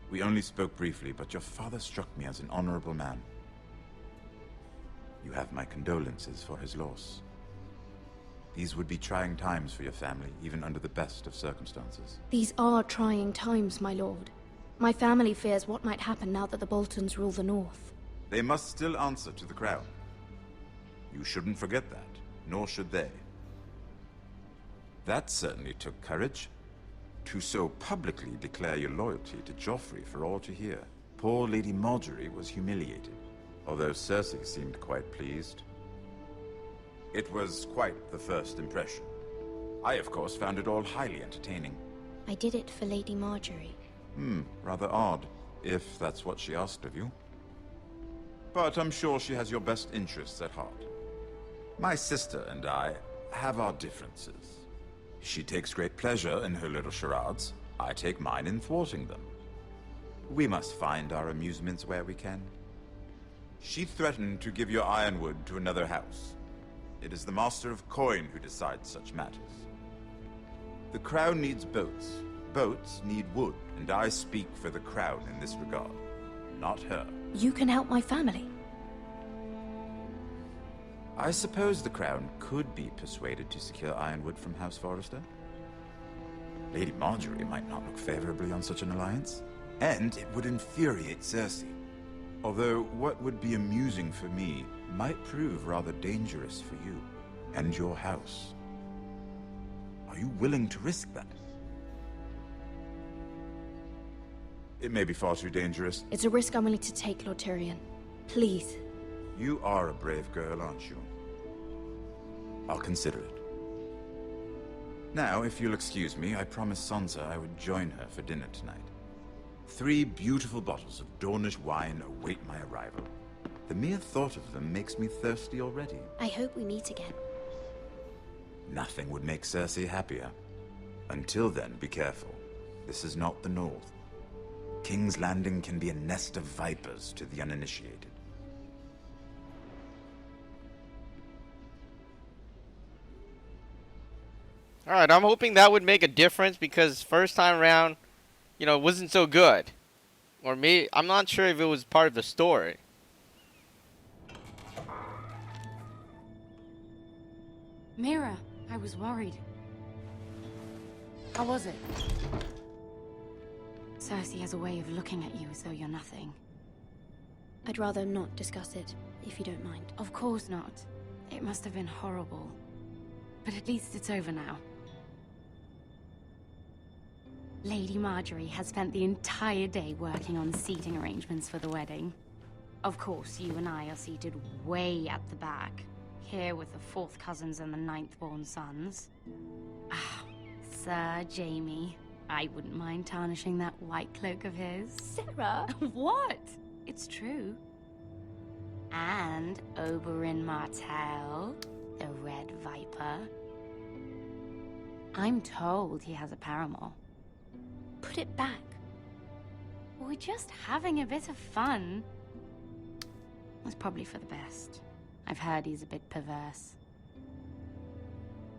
We only spoke briefly, but your father struck me as an honorable man. You have my condolences for his loss. These would be trying times for your family, even under the best of circumstances. These are trying times, my lord. My family fears what might happen now that the Boltons rule the North. They must still answer to the crown. You shouldn't forget that, nor should they. That certainly took courage. To so publicly declare your loyalty to Joffrey for all to hear. Poor Lady Marjorie was humiliated, although Cersei seemed quite pleased. It was quite the first impression. I, of course, found it all highly entertaining. I did it for Lady Marjorie. Rather odd, if that's what she asked of you. But I'm sure she has your best interests at heart. My sister and I, have our differences. She takes great pleasure in her little charades. I take mine in thwarting them. We must find our amusements where we can. She threatened to give your ironwood to another house. It is the Master of Coin who decides such matters. The crown needs boats. Boats need wood, and I speak for the crown in this regard, not her. You can help my family. I suppose the crown could be persuaded to secure ironwood from House Forrester. Lady Marjorie might not look favorably on such an alliance, and it would infuriate Cersei. Although what would be amusing for me might prove rather dangerous for you and your house. Are you willing to risk that? It may be far too dangerous. It's a risk I'm willing to take, Lord Tyrion. Please. You are a brave girl, aren't you? I'll consider it. Now, if you'll excuse me, I promised Sansa I would join her for dinner tonight. 3 beautiful bottles of Dornish wine await my arrival. The mere thought of them makes me thirsty already. I hope we meet again. Nothing would make Cersei happier. Until then, be careful. This is not the North. King's Landing can be a nest of vipers to the uninitiated. Alright, I'm hoping that would make a difference because first time around, you know, it wasn't so good. Or maybe, I'm not sure if it was part of the story. Mira, I was worried. How was it? Cersei has a way of looking at you as though you're nothing. I'd rather not discuss it, if you don't mind. Of course not. It must have been horrible. But at least it's over now. Lady Marjorie has spent the entire day working on seating arrangements for the wedding. Of course, you and I are seated way at the back, here with the 4th cousins and the 9th-born sons. Ah, Sir Jaime. I wouldn't mind tarnishing that white cloak of his. Sarah! What? It's true. And Oberyn Martell, the Red Viper. I'm told he has a paramour. Put it back. We're just having a bit of fun. It's probably for the best. I've heard he's a bit perverse.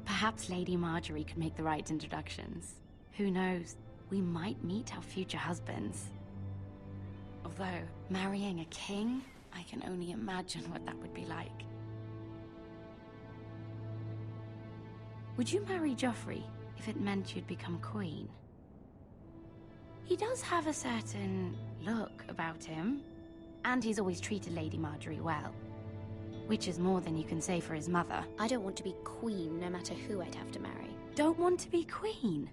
Perhaps Lady Marjorie could make the right introductions. Who knows? We might meet our future husbands. Although, marrying a king, I can only imagine what that would be like. Would you marry Joffrey if it meant you'd become queen? He does have a certain look about him, and he's always treated Lady Marjorie well. Which is more than you can say for his mother. I don't want to be queen, no matter who I'd have to marry. Don't want to be queen?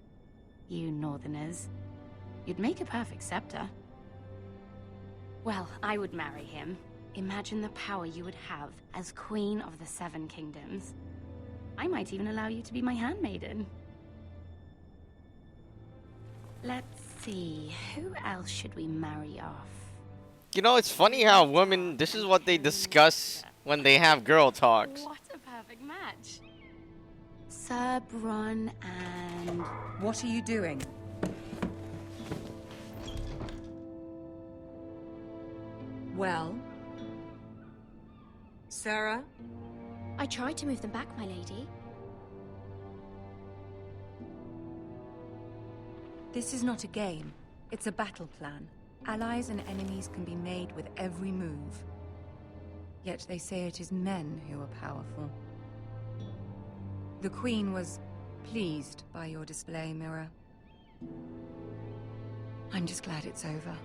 You northerners. You'd make a perfect scepter. Well, I would marry him. Imagine the power you would have as Queen of the 7 Kingdoms. I might even allow you to be my handmaiden. Let's see, who else should we marry off? You know, it's funny how women, this is what they discuss when they have girl talks. What a perfect match. Sir Bronn and... What are you doing? Well? Sarah? I tried to move them back, my lady. This is not a game. It's a battle plan. Allies and enemies can be made with every move. Yet they say it is men who are powerful. The Queen was pleased by your display, Mira. I'm just glad it's over.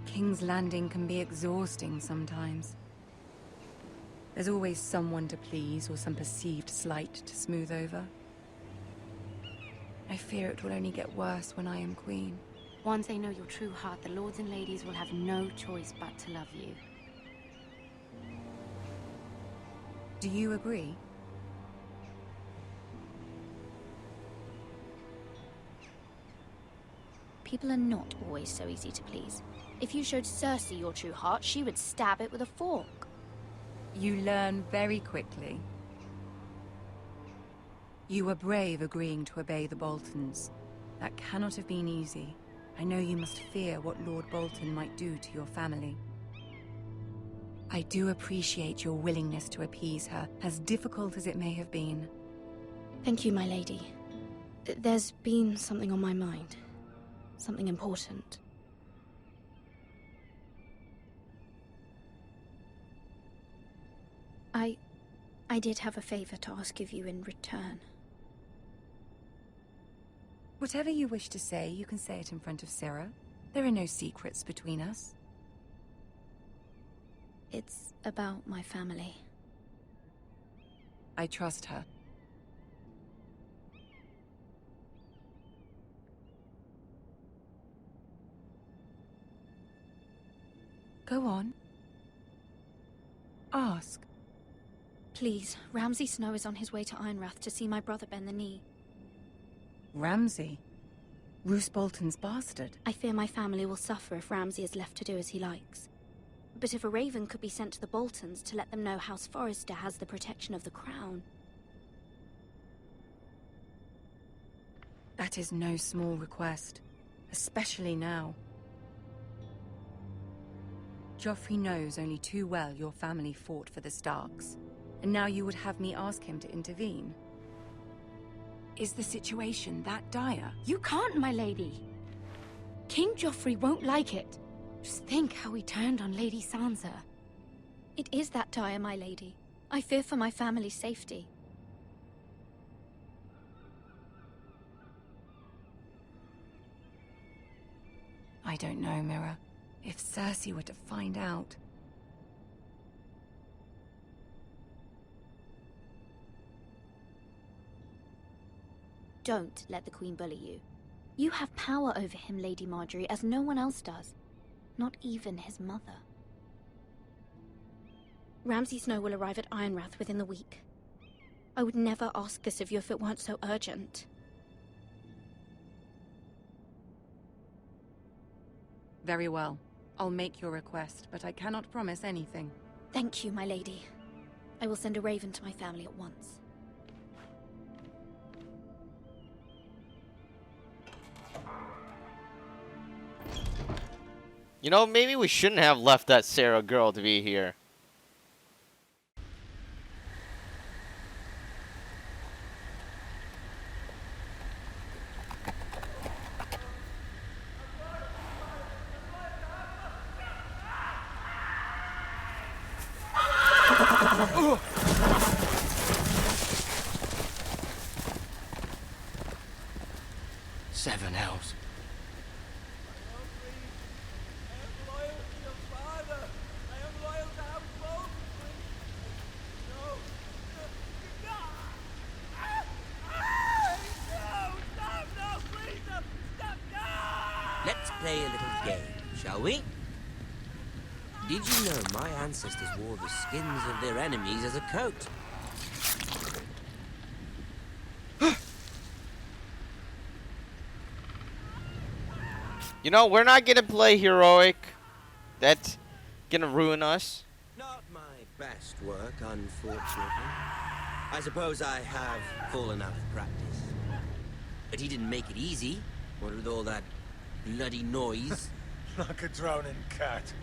King's Landing can be exhausting sometimes. There's always someone to please or some perceived slight to smooth over. I fear it will only get worse when I am queen. Once they know your true heart, the lords and ladies will have no choice but to love you. Do you agree? People are not always so easy to please. If you showed Cersei your true heart, she would stab it with a fork. You learn very quickly. You were brave agreeing to obey the Boltons. That cannot have been easy. I know you must fear what Lord Bolton might do to your family. I do appreciate your willingness to appease her, as difficult as it may have been. Thank you, my lady. There's been something on my mind. Something important. I did have a favor to ask of you in return. Whatever you wish to say, you can say it in front of Sarah. There are no secrets between us. It's about my family. I trust her. Go on. Ask. Please, Ramsay Snow is on his way to Ironrath to see my brother bend the knee. Ramsay? Roose Bolton's bastard. I fear my family will suffer if Ramsay is left to do as he likes. But if a raven could be sent to the Boltons to let them know House Forrester has the protection of the crown... That is no small request, especially now. Joffrey knows only too well your family fought for the Starks, and now you would have me ask him to intervene. Is the situation that dire? You can't, my lady! King Joffrey won't like it. Just think how he turned on Lady Sansa. It is that dire, my lady. I fear for my family's safety. I don't know, Mira. If Cersei were to find out... Don't let the Queen bully you. You have power over him, Lady Marjorie, as no one else does. Not even his mother. Ramsay Snow will arrive at Ironrath within the week. I would never ask this of you if it weren't so urgent. Very well. I'll make your request, but I cannot promise anything. Thank you, my lady. I will send a raven to my family at once. You know, maybe we shouldn't have left that Sarah girl to be here. Seven hells. Let's play a little game, shall we? Did you know my ancestors wore the skins of their enemies as a coat? You know, we're not gonna play heroic. That's gonna ruin us. Not my best work, unfortunately. I suppose I have fallen out of practice. But he didn't make it easy, what with all that bloody noise. Like a drowning cat.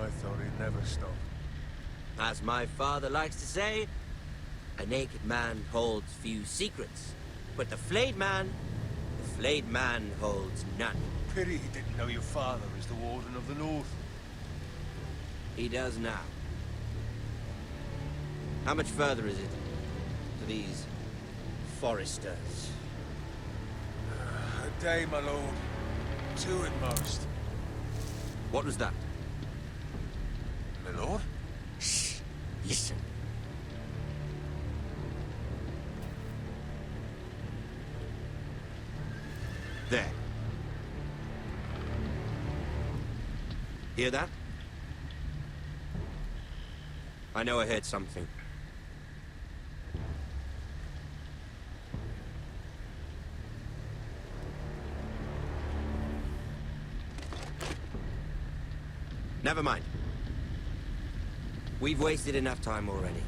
I thought he'd never stop. As my father likes to say, a naked man holds few secrets, but the flayed man holds none. Pity he didn't know your father is the Warden of the North. He does now. How much further is it to these Foresters? A day, my lord. 2 at most. What was that? My lord? Shh. Listen. There. Hear that? I know I heard something. Never mind. We've wasted enough time already.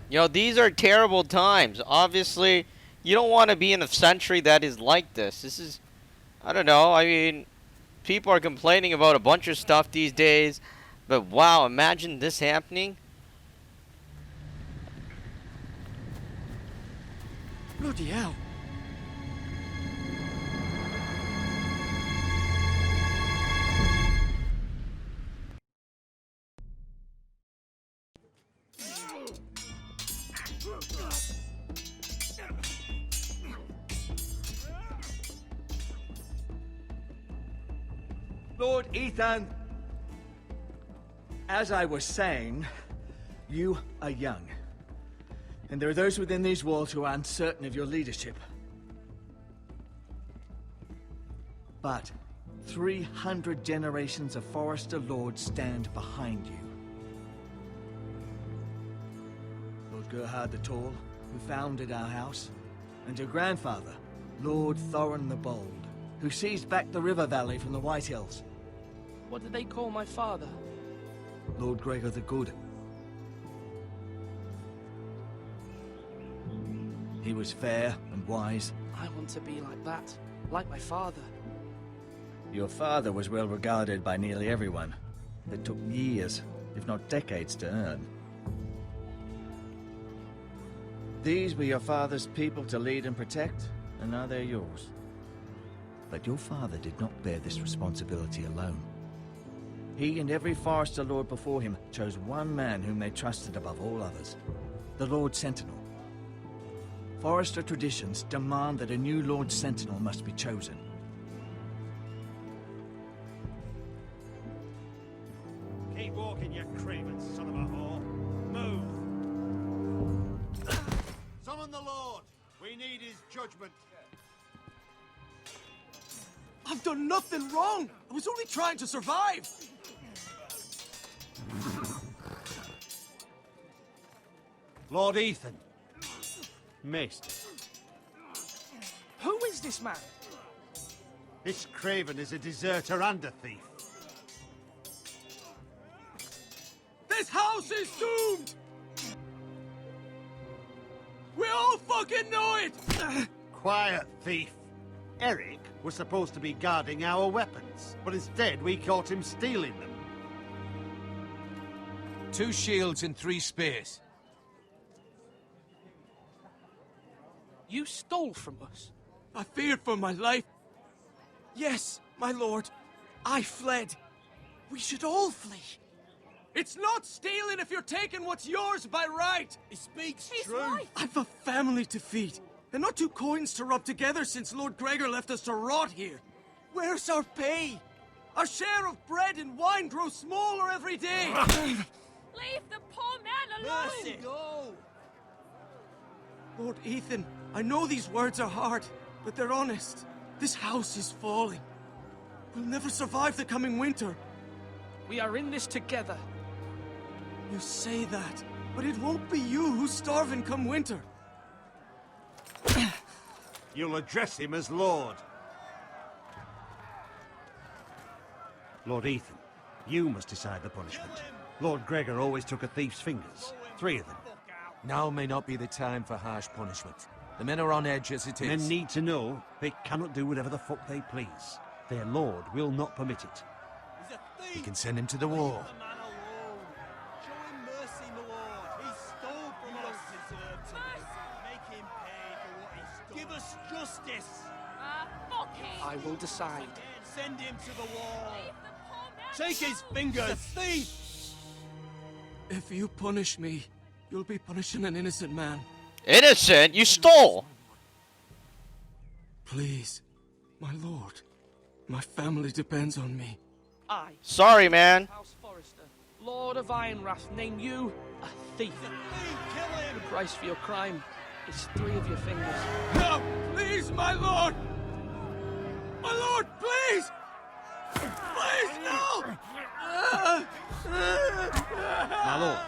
You know, these are terrible times. Obviously, you don't want to be in a century that is like this. This is, I don't know, I mean, people are complaining about a bunch of stuff these days, but wow, imagine this happening. Bloody hell. Lord Ethan, as I was saying, you are young. And there are those within these walls who are uncertain of your leadership. But 300 generations of Forester Lords stand behind you. Lord Gerhard the Tall, who founded our house, and your grandfather, Lord Thorin the Bold, who seized back the river valley from the White Hills. What did they call my father? Lord Gregor the Good. He was fair and wise. I want to be like that, like my father. Your father was well regarded by nearly everyone. It took years, if not decades, to earn. These were your father's people to lead and protect, and now they're yours. But your father did not bear this responsibility alone. He and every Forester Lord before him chose one man whom they trusted above all others, the Lord Sentinel. Forester traditions demand that a new Lord Sentinel must be chosen. Keep walking, you craven son of a whore. Move! Summon the Lord! We need his judgment. I've done nothing wrong! I was only trying to survive! Lord Ethan. Missed. Who is this man? This craven is a deserter and a thief. This house is doomed! We all fucking know it! Quiet, thief. Eric was supposed to be guarding our weapons, but instead we caught him stealing them. 2 shields and 3 spears. You stole from us. I feared for my life. Yes, my lord. I fled. We should all flee. It's not stealing if you're taking what's yours by right. He speaks He's true. right. I've a family to feed, and not 2 coins to rub together since Lord Gregor left us to rot here. Where's our pay? Our share of bread and wine grows smaller every day. Leave the poor man alone! Mercy. No. Lord Ethan, I know these words are hard, but they're honest. This house is falling. We'll never survive the coming winter. We are in this together. You say that, but it won't be you who's starving come winter. You'll address him as Lord. Lord Ethan, you must decide the punishment. Lord Gregor always took a thief's fingers. 3 of them. Now may not be the time for harsh punishment. The men are on edge as it is. Men need to know they cannot do whatever the fuck they please. Their lord will not permit it. We can send him to the wall. Give us justice! Fuck him! I will decide. Send him to the wall! Take his fingers! Thief! If you punish me, you'll be punishing an innocent man. Innocent? You stole! Please, my lord. My family depends on me. I, Sorry, man. House Forester, Lord of Ironrath, name you a thief. Kill him! The price for your crime is 3 of your fingers. No! Please, my lord! My lord, please! Please, no! My lord,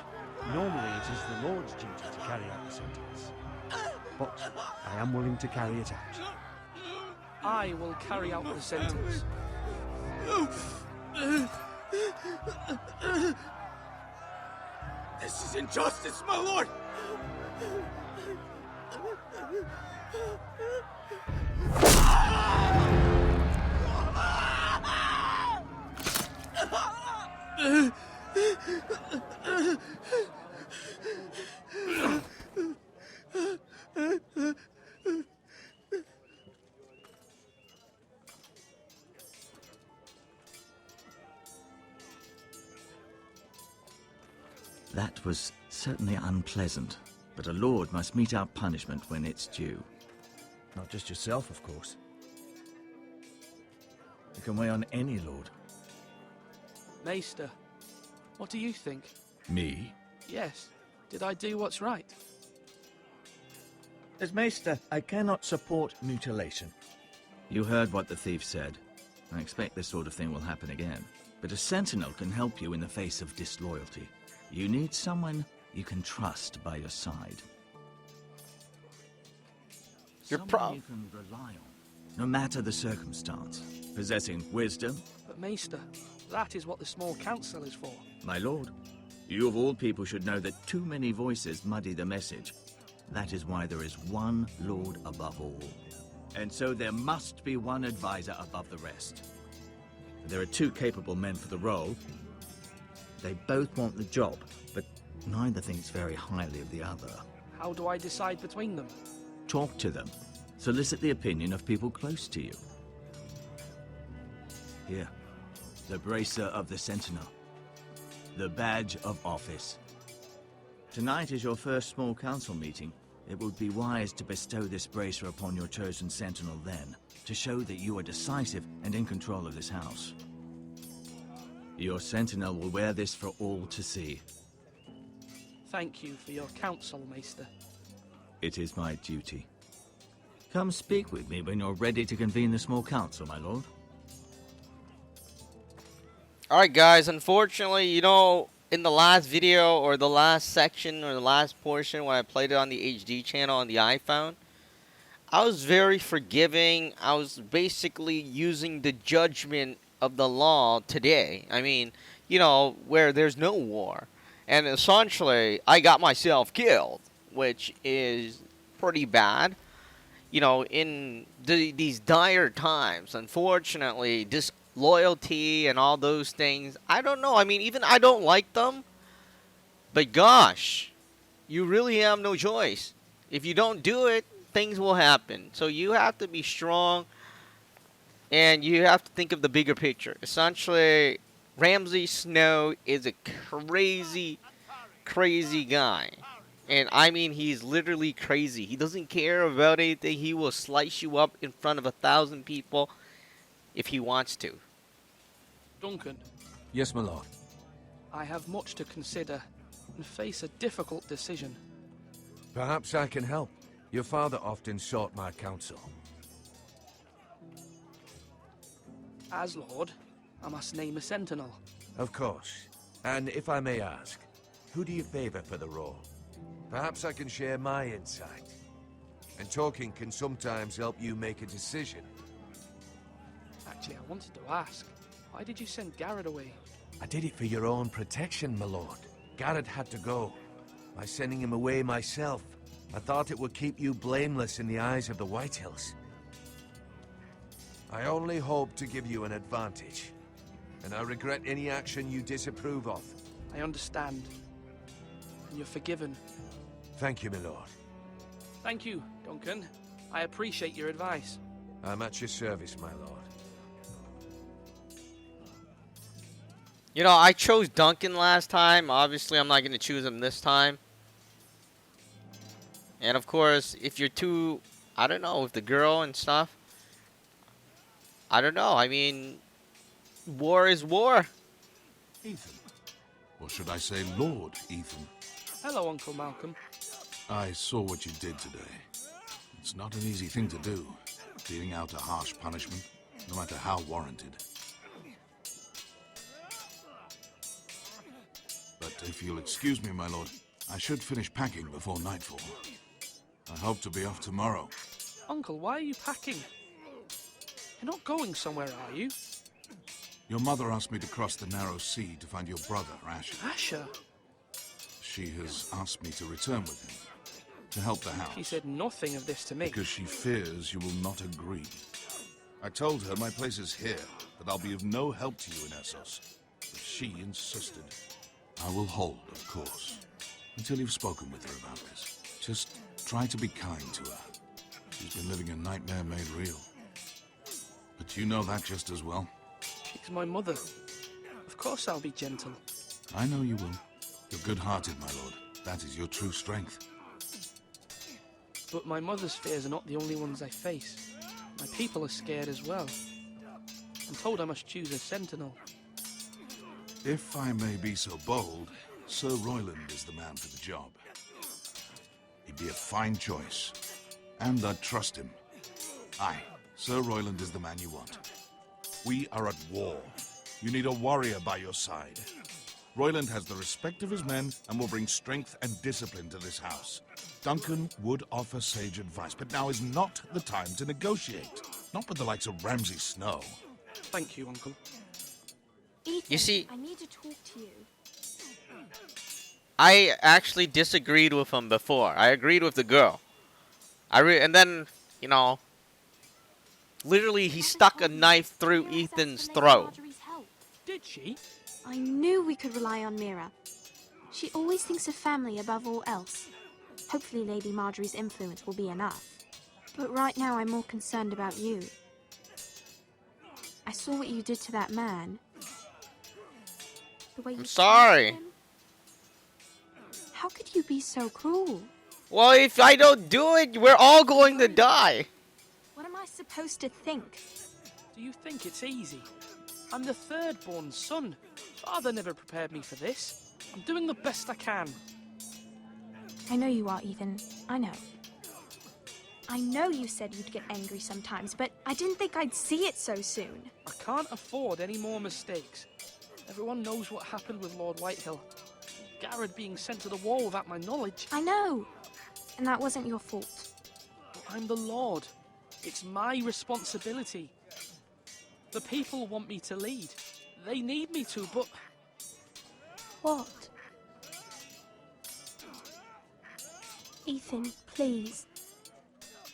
normally it is the Lord's duty to carry out the sentence. But I am willing to carry it out. I will carry out the sentence. This is injustice, my lord! That was certainly unpleasant, but a lord must mete out punishment when it's due. Not just yourself, of course. It can weigh on any lord. Maester, what do you think? Me? Yes. Did I do what's right? As Maester, I cannot support mutilation. You heard what the thief said. I expect this sort of thing will happen again. But a sentinel can help you in the face of disloyalty. You need someone you can trust by your side. Someone you can rely on, no matter the circumstance. Possessing wisdom. But Maester, that is what the small council is for. My lord, you of all people should know that too many voices muddy the message. That is why there is one lord above all. And so there must be one advisor above the rest. There are 2 capable men for the role. They both want the job, but neither thinks very highly of the other. How do I decide between them? Talk to them. Solicit the opinion of people close to you. Here, the bracer of the Sentinel. The badge of office. Tonight is your first small council meeting. It would be wise to bestow this bracer upon your chosen Sentinel then, to show that you are decisive and in control of this house. Your Sentinel will wear this for all to see. Thank you for your counsel, Maester. It is my duty. Come speak with me when you're ready to convene the small council, my lord. Alright guys, unfortunately, you know, in the last video or the last section or the last portion when I played it on the HD channel on the iPhone, I was very forgiving. I was basically using the judgment of the law today. I mean, you know, where there's no war. And essentially, I got myself killed, which is pretty bad. You know, in these dire times, unfortunately, disloyalty and all those things, I don't know. I mean, even I don't like them. But gosh, you really have no choice. If you don't do it, things will happen. So you have to be strong. And you have to think of the bigger picture. Essentially, Ramsay Snow is a crazy, crazy guy. And I mean, he's literally crazy. He doesn't care about anything. He will slice you up in front of 1,000 people if he wants to. Duncan. Yes, my lord. I have much to consider and face a difficult decision. Perhaps I can help. Your father often sought my counsel. As Lord, I must name a sentinel. Of course. And if I may ask, who do you favor for the role? Perhaps I can share my insight. And talking can sometimes help you make a decision. Actually, I wanted to ask, why did you send Garrett away? I did it for your own protection, my lord. Garrett had to go. By sending him away myself, I thought it would keep you blameless in the eyes of the Whitehills. I only hope to give you an advantage, and I regret any action you disapprove of. I understand. And you're forgiven. Thank you, my lord. Thank you, Duncan. I appreciate your advice. I'm at your service, my lord. You know, I chose Duncan last time. Obviously, I'm not going to choose him this time. And of course, if you're too, I don't know, with the girl and stuff, I don't know. I mean, war is war. Ethan, Or should I say Lord Ethan? Hello, Uncle Malcolm. I saw what you did today. It's not an easy thing to do, dealing out a harsh punishment, no matter how warranted. But if you'll excuse me, my lord, I should finish packing before nightfall. I hope to be off tomorrow. Uncle, why are you packing? You're not going somewhere, are you? Your mother asked me to cross the narrow sea to find your brother, Asher. Asher? She has asked me to return with him, to help the house. She said nothing of this to me. Because she fears you will not agree. I told her my place is here, that I'll be of no help to you in Essos. But she insisted. I will hold, of course, until you've spoken with her about this. Just try to be kind to her. She's been living a nightmare made real. But you know that just as well. She's my mother. Of course I'll be gentle. I know you will. You're good-hearted, my lord. That is your true strength. But my mother's fears are not the only ones I face. My people are scared as well. I'm told I must choose a sentinel. If I may be so bold, Sir Royland is the man for the job. He'd be a fine choice. And I'd trust him. Aye, Sir Royland is the man you want. We are at war. You need a warrior by your side. Royland has the respect of his men and will bring strength and discipline to this house. Duncan would offer sage advice, but now is not the time to negotiate. Not with the likes of Ramsay Snow. Thank you, Uncle. Ethan, You see, I need to talk to you. I actually disagreed with him before. I agreed with the girl. And then, you know, literally he stuck a knife through Ethan's throat. Did she? I knew we could rely on Mira. She always thinks of family above all else. Hopefully Lady Marjorie's influence will be enough. But right now I'm more concerned about you. I saw what you did to that man. The way you I'm sorry. him. How could you be so cruel? Well, if I don't do it, we're all going to die. What am I supposed to think? Do you think it's easy? I'm the third-born son. Father never prepared me for this. I'm doing the best I can. I know you are, Ethan. I know. I know you said you'd get angry sometimes, but I didn't think I'd see it so soon. I can't afford any more mistakes. Everyone knows what happened with Lord Whitehill. Garrett being sent to the wall without my knowledge. I know. And that wasn't your fault. But I'm the Lord. It's my responsibility. The people want me to lead. They need me to, but... What? Ethan, please.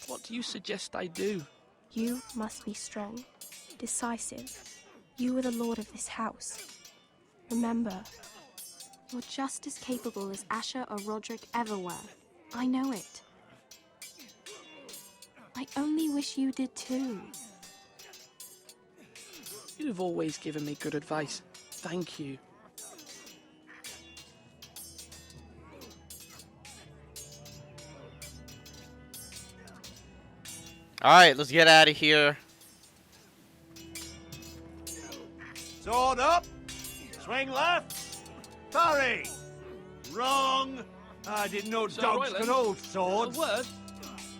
What do you suggest I do? You must be strong, decisive. You are the lord of this house. Remember, you're just as capable as Asher or Roderick ever were. I know it. I only wish you did too. You've always given me good advice. Thank you. Alright, let's get out of here. Sword up. Swing left. Parry. Wrong. I didn't know Sir dogs Royland, could hold swords. a word?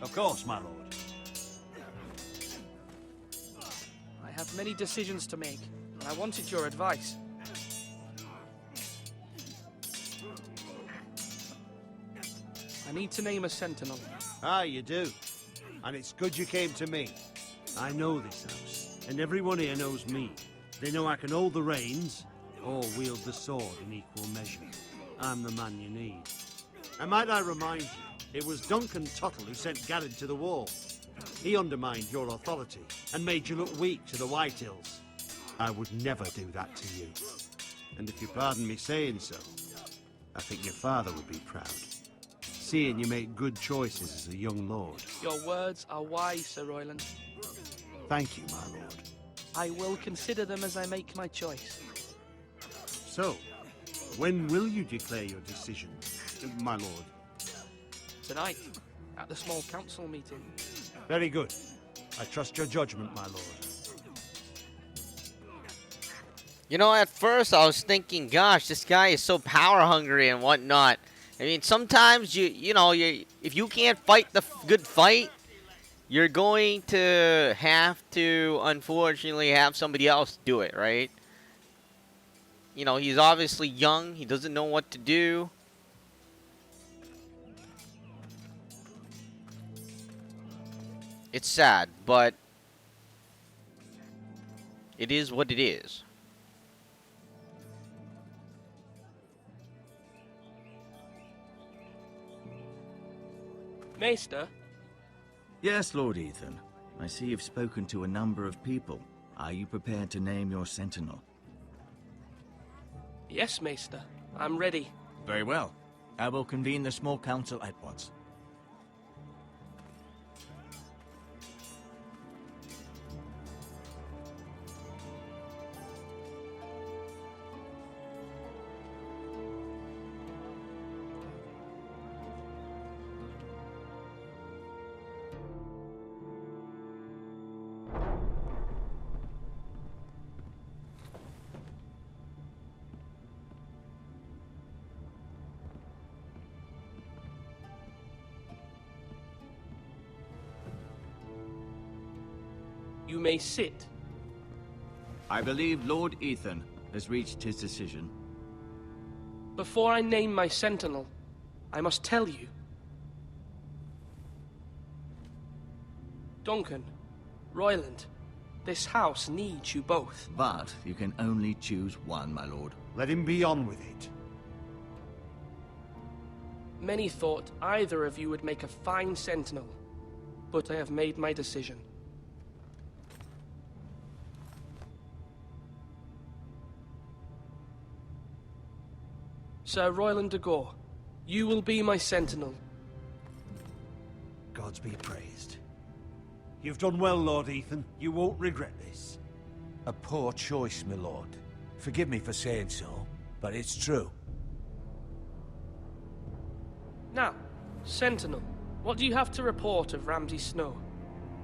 Of course, my lord. I have many decisions to make, and I wanted your advice. I need to name a sentinel. Ah, you do. And it's good you came to me. I know this house, and everyone here knows me. They know I can hold the reins, or wield the sword in equal measure. I'm the man you need. And might I remind you, it was Duncan Tuttle who sent Garrett to the wall. He undermined your authority, and made you look weak to the Whitehills. I would never do that to you. And if you pardon me saying so, I think your father would be proud. Seeing you make good choices as a young lord. Your words are wise, Sir Royland. Thank you, my lord. I will consider them as I make my choice. So, when will you declare your decision, my lord? Tonight, at the small council meeting. Very good. I trust your judgment, my lord. You know, at first I was thinking, gosh, this guy is so power hungry and whatnot. I mean, sometimes if you can't fight the good fight, you're going to have to, unfortunately, have somebody else do it, right? You know, he's obviously young. He doesn't know what to do. It's sad, but it is what it is. Maester? Yes, Lord Ethan. I see you've spoken to a number of people. Are you prepared to name your sentinel? Yes, Maester. I'm ready. Very well. I will convene the small council at once. You may sit. I believe Lord Ethan has reached his decision. Before I name my sentinel, I must tell you. Duncan, Royland, this house needs you both. But you can only choose one, my lord. Let him be on with it. Many thought either of you would make a fine sentinel, but I have made my decision. Sir Royland de Gore, you will be my sentinel. Gods be praised. You've done well, Lord Ethan. You won't regret this. A poor choice, my lord. Forgive me for saying so, but it's true. Now, sentinel, what do you have to report of Ramsay Snow?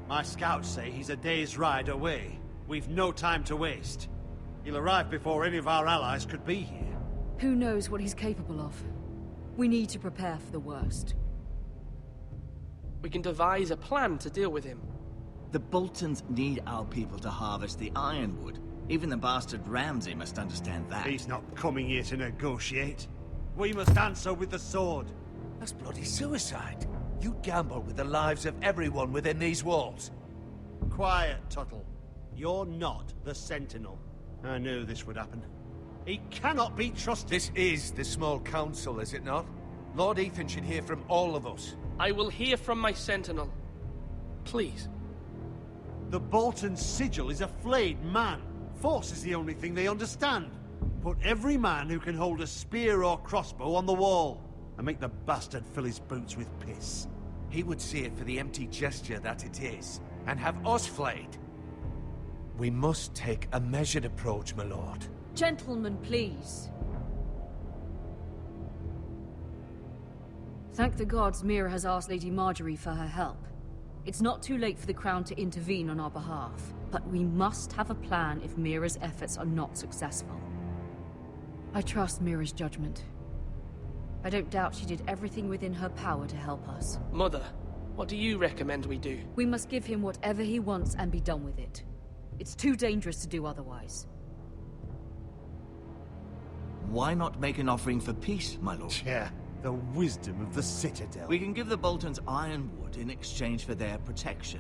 My scouts say he's a day's ride away. We've no time to waste. He'll arrive before any of our allies could be here. Who knows what he's capable of? We need to prepare for the worst. We can devise a plan to deal with him. The Boltons need our people to harvest the ironwood. Even the bastard Ramsay must understand that. He's not coming here to negotiate. We must answer with the sword. That's bloody suicide. You gamble with the lives of everyone within these walls. Quiet, Tuttle. You're not the Sentinel. I knew this would happen. He cannot be trusted. This is the small council, is it not? Lord Ethan should hear from all of us. I will hear from my sentinel. Please. The Bolton sigil is a flayed man. Force is the only thing they understand. Put every man who can hold a spear or crossbow on the wall, and make the bastard fill his boots with piss. He would see it for the empty gesture that it is, and have us flayed. We must take a measured approach, my lord. Gentlemen, please. Thank the gods Mira has asked Lady Marjorie for her help. It's not too late for the Crown to intervene on our behalf, but we must have a plan if Mira's efforts are not successful. I trust Mira's judgment. I don't doubt she did everything within her power to help us. Mother, what do you recommend we do? We must give him whatever he wants and be done with it. It's too dangerous to do otherwise. Why not make an offering for peace, my lord? Yeah, the wisdom of the Citadel. We can give the Boltons ironwood in exchange for their protection.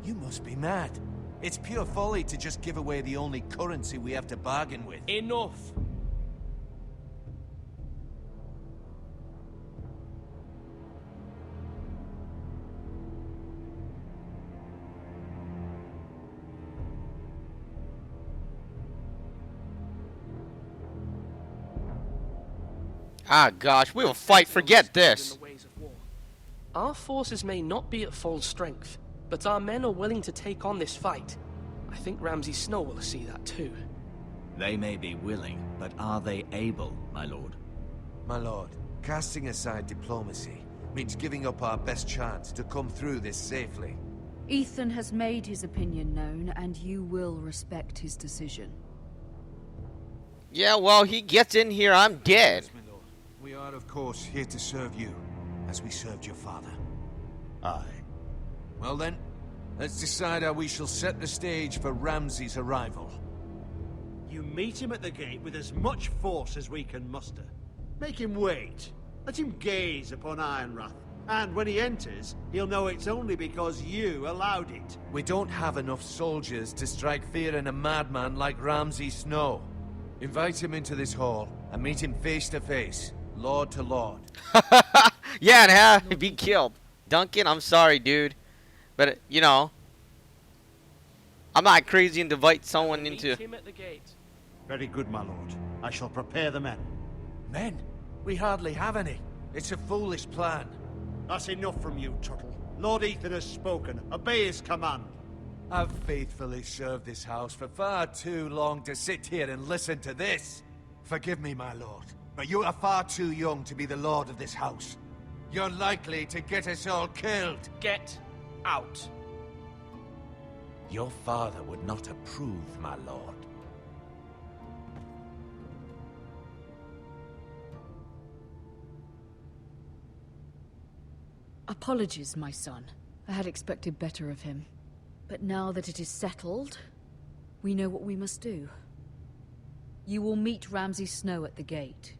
You must be mad. It's pure folly to just give away the only currency we have to bargain with. Enough! Ah, gosh, we will fight. Forget this. Our forces may not be at full strength, but our men are willing to take on this fight. I think Ramsay Snow will see that too. They may be willing, but are they able, my lord? My lord, casting aside diplomacy means giving up our best chance to come through this safely. Ethan has made his opinion known, and you will respect his decision. Yeah, well, he gets in here, I'm dead. Yes, my lord. We are, of course, here to serve you, as we served your father. Aye. Well then, let's decide how we shall set the stage for Ramsay's arrival. You meet him at the gate with as much force as we can muster. Make him wait. Let him gaze upon Ironrath. And when he enters, he'll know it's only because you allowed it. We don't have enough soldiers to strike fear in a madman like Ramsay Snow. Invite him into this hall and meet him face to face, lord to lord. Yeah, and have be killed. Duncan, I'm sorry, dude. But, you know, I'm not crazy and invite someone into... Meet him at the gate. Very good, my lord. I shall prepare the men. Men? We hardly have any. It's a foolish plan. That's enough from you, Tuttle. Lord Ethan has spoken. Obey his command. I've faithfully served this house for far too long to sit here and listen to this. Forgive me, my lord, but you are far too young to be the lord of this house. You're likely to get us all killed. Get out. Your father would not approve, my lord. Apologies, my son. I had expected better of him. But now that it is settled, we know what we must do. You will meet Ramsay Snow at the gate,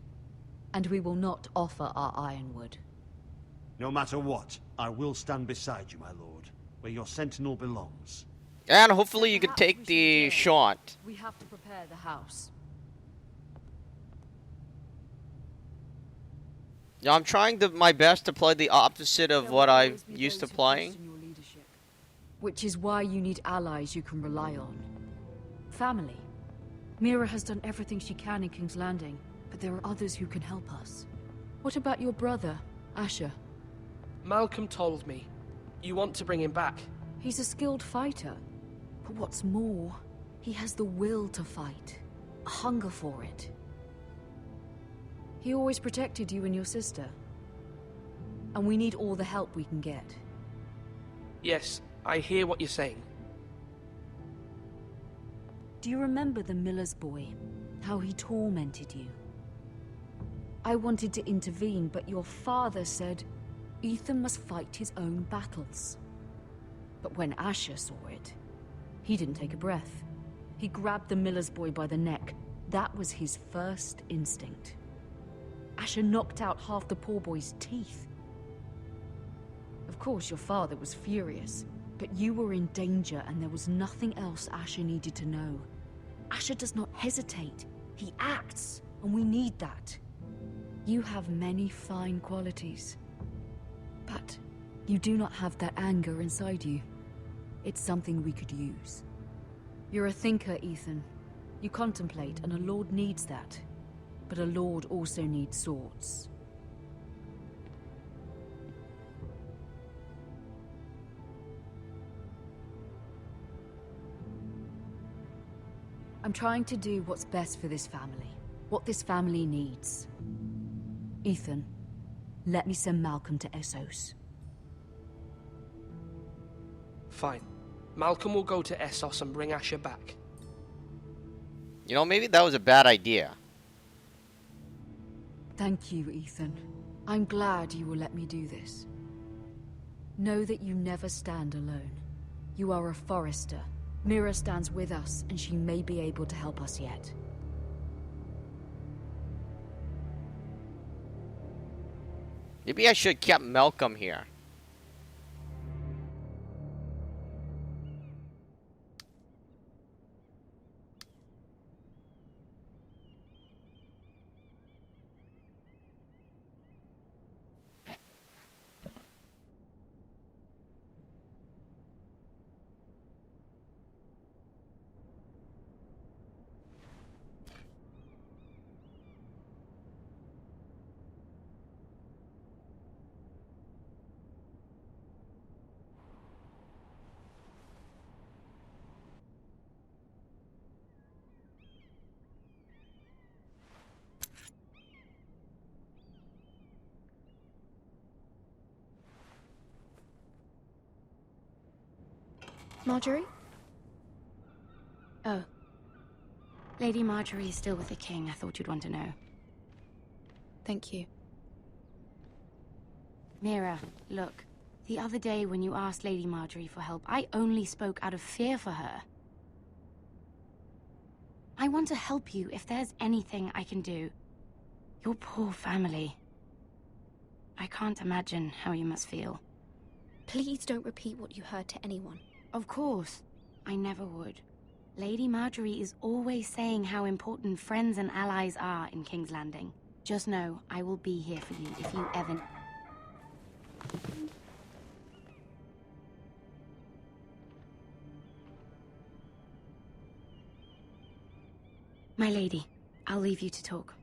and we will not offer our ironwood. No matter what, I will stand beside you, my lord, where your sentinel belongs. And hopefully you can take the shot. We have to prepare the house. Yeah, I'm trying my best to play the opposite of what I'm used to playing. Which is why you need allies you can rely on. Family. Mira has done everything she can in King's Landing, but there are others who can help us. What about your brother, Asher? Malcolm told me. You want to bring him back? He's a skilled fighter. But what's more, he has the will to fight. A hunger for it. He always protected you and your sister. And we need all the help we can get. Yes, I hear what you're saying. Do you remember the miller's boy? How he tormented you? I wanted to intervene, but your father said Ethan must fight his own battles. But when Asher saw it, he didn't take a breath. He grabbed the miller's boy by the neck. That was his first instinct. Asher knocked out half the poor boy's teeth. Of course, your father was furious, but you were in danger and there was nothing else Asher needed to know. Asher does not hesitate. He acts, and we need that. You have many fine qualities, but you do not have that anger inside you. It's something we could use. You're a thinker, Ethan. You contemplate, and a lord needs that. But a lord also needs swords. I'm trying to do what's best for this family. What this family needs. Ethan, let me send Malcolm to Essos. Fine. Malcolm will go to Essos and bring Asher back. You know, maybe that was a bad idea. Thank you, Ethan. I'm glad you will let me do this. Know that you never stand alone. You are a Forester. Mira stands with us, and she may be able to help us yet. Maybe I should have kept Malcolm here. Marjorie? Oh. Lady Marjorie is still with the king. I thought you'd want to know. Thank you. Mira, look. The other day when you asked Lady Marjorie for help, I only spoke out of fear for her. I want to help you if there's anything I can do. Your poor family. I can't imagine how you must feel. Please don't repeat what you heard to anyone. Of course. I never would. Lady Marjorie is always saying how important friends and allies are in King's Landing. Just know, I will be here for you if you ever... My lady, I'll leave you to talk.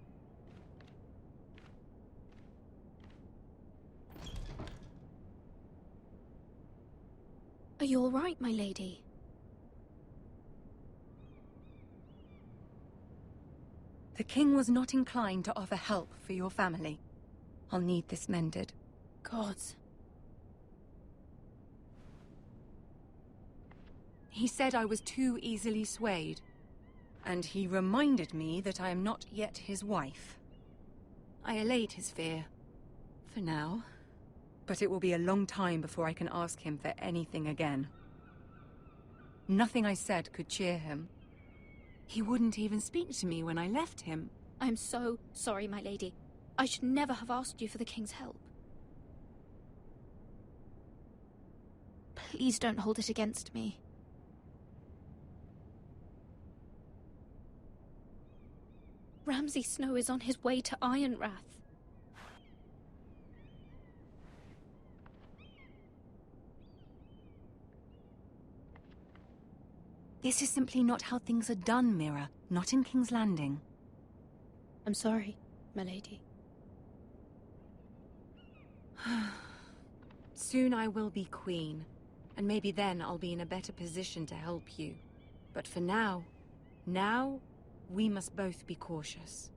Are you all right, my lady? The king was not inclined to offer help for your family. I'll need this mended. Gods. He said I was too easily swayed. And he reminded me that I am not yet his wife. I allayed his fear. For now. But it will be a long time before I can ask him for anything again. Nothing I said could cheer him. He wouldn't even speak to me when I left him. I'm so sorry, my lady. I should never have asked you for the king's help. Please don't hold it against me. Ramsay Snow is on his way to Ironrath. This is simply not how things are done, Mira. Not in King's Landing. I'm sorry, my lady. Soon I will be queen, and maybe then I'll be in a better position to help you. But for now, we must both be cautious.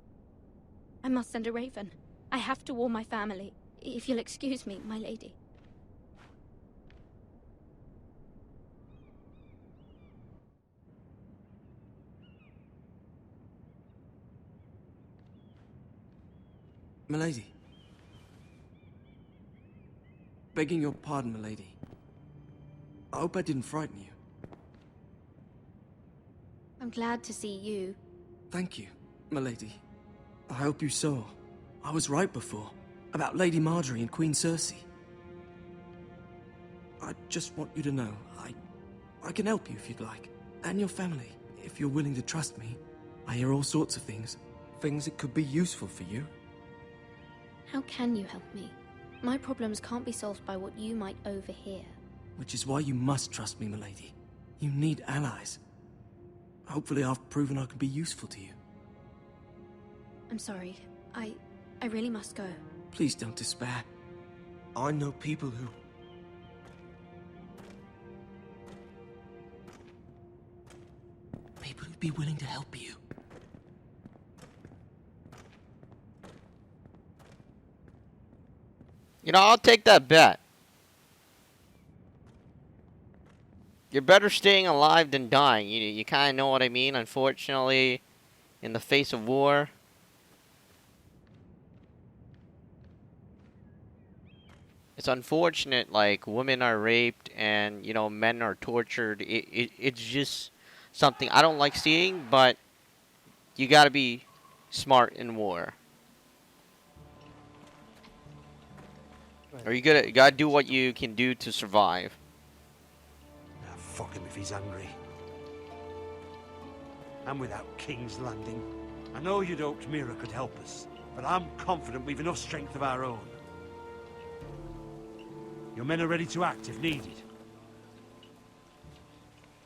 I must send a raven. I have to warn my family. If you'll excuse me, my lady. Milady. Begging your pardon, milady. I hope I didn't frighten you. I'm glad to see you. Thank you, milady. I hope you saw. I was right before. About Lady Marjorie and Queen Cersei. I just want you to know, I can help you if you'd like. And your family, if you're willing to trust me. I hear all sorts of things. Things that could be useful for you. How can you help me? My problems can't be solved by what you might overhear. Which is why you must trust me, milady. You need allies. Hopefully I've proven I can be useful to you. I'm sorry. I really must go. Please don't despair. I know people who... People who'd be willing to help you. You know, I'll take that bet. You're better staying alive than dying. You kind of know what I mean. Unfortunately, in the face of war, it's unfortunate. Like, women are raped and, you know, men are tortured. It's just something I don't like seeing. But you gotta be smart in war. Or you gotta do what you can do to survive. Ah, fuck him if he's hungry. And without King's Landing. I know you'd hoped Mira could help us, but I'm confident we've enough strength of our own. Your men are ready to act if needed.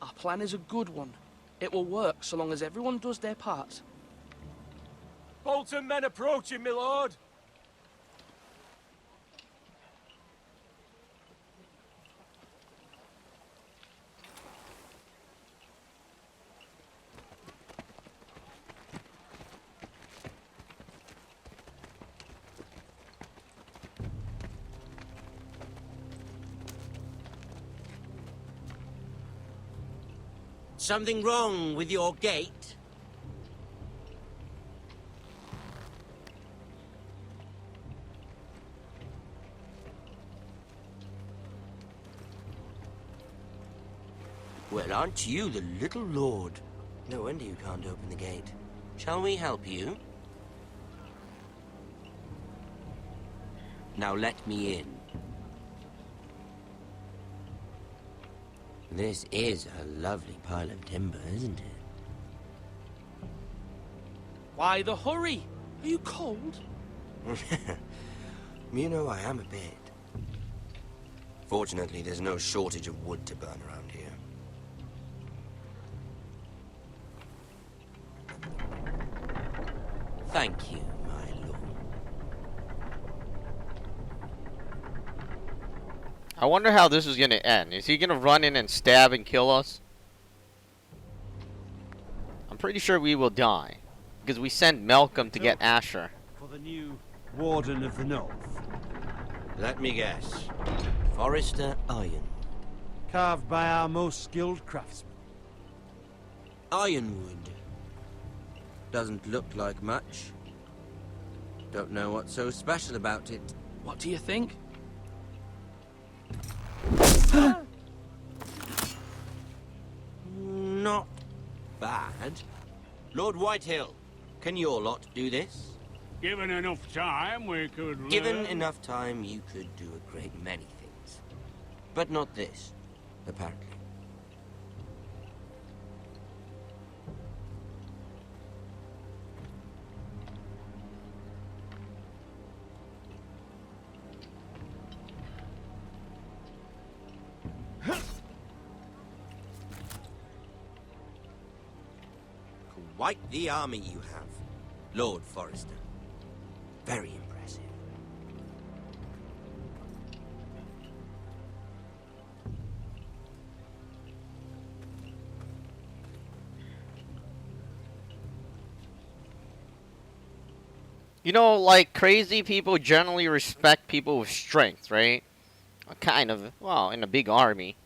Our plan is a good one. It will work so long as everyone does their part. Bolton men approaching, my lord! Something wrong with your gate? Well, aren't you the little lord? No wonder you can't open the gate. Shall we help you? Now let me in. This is a lovely pile of timber, isn't it? Why the hurry? Are you cold? You know, I am a bit. Fortunately, there's no shortage of wood to burn around here. Thank you, my lord. I wonder how this is gonna end. Is he gonna run in and stab and kill us? I'm pretty sure we will die. Because we sent Malcolm to get Asher. For the new Warden of the North. Let me guess. Forrester Iron. Carved by our most skilled craftsmen. Ironwood. Doesn't look like much. Don't know what's so special about it. What do you think? Not bad. Lord Whitehill, can your lot do this? Given enough time, we could learn. Given enough time, you could do a great many things. But not this, apparently. Quite the army you have, Lord Forrester. Very impressive. You know, like, crazy people generally respect people with strength, right? Kind of. Well, in a big army.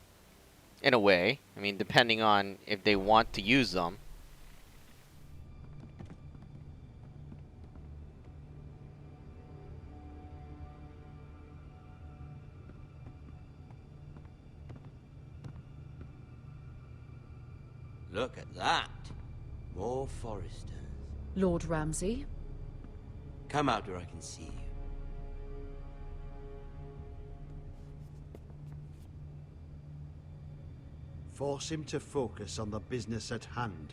In a way. I mean, depending on if they want to use them. Look at that. More Forresters. Lord Ramsay? Come out where I can see you. Force him to focus on the business at hand.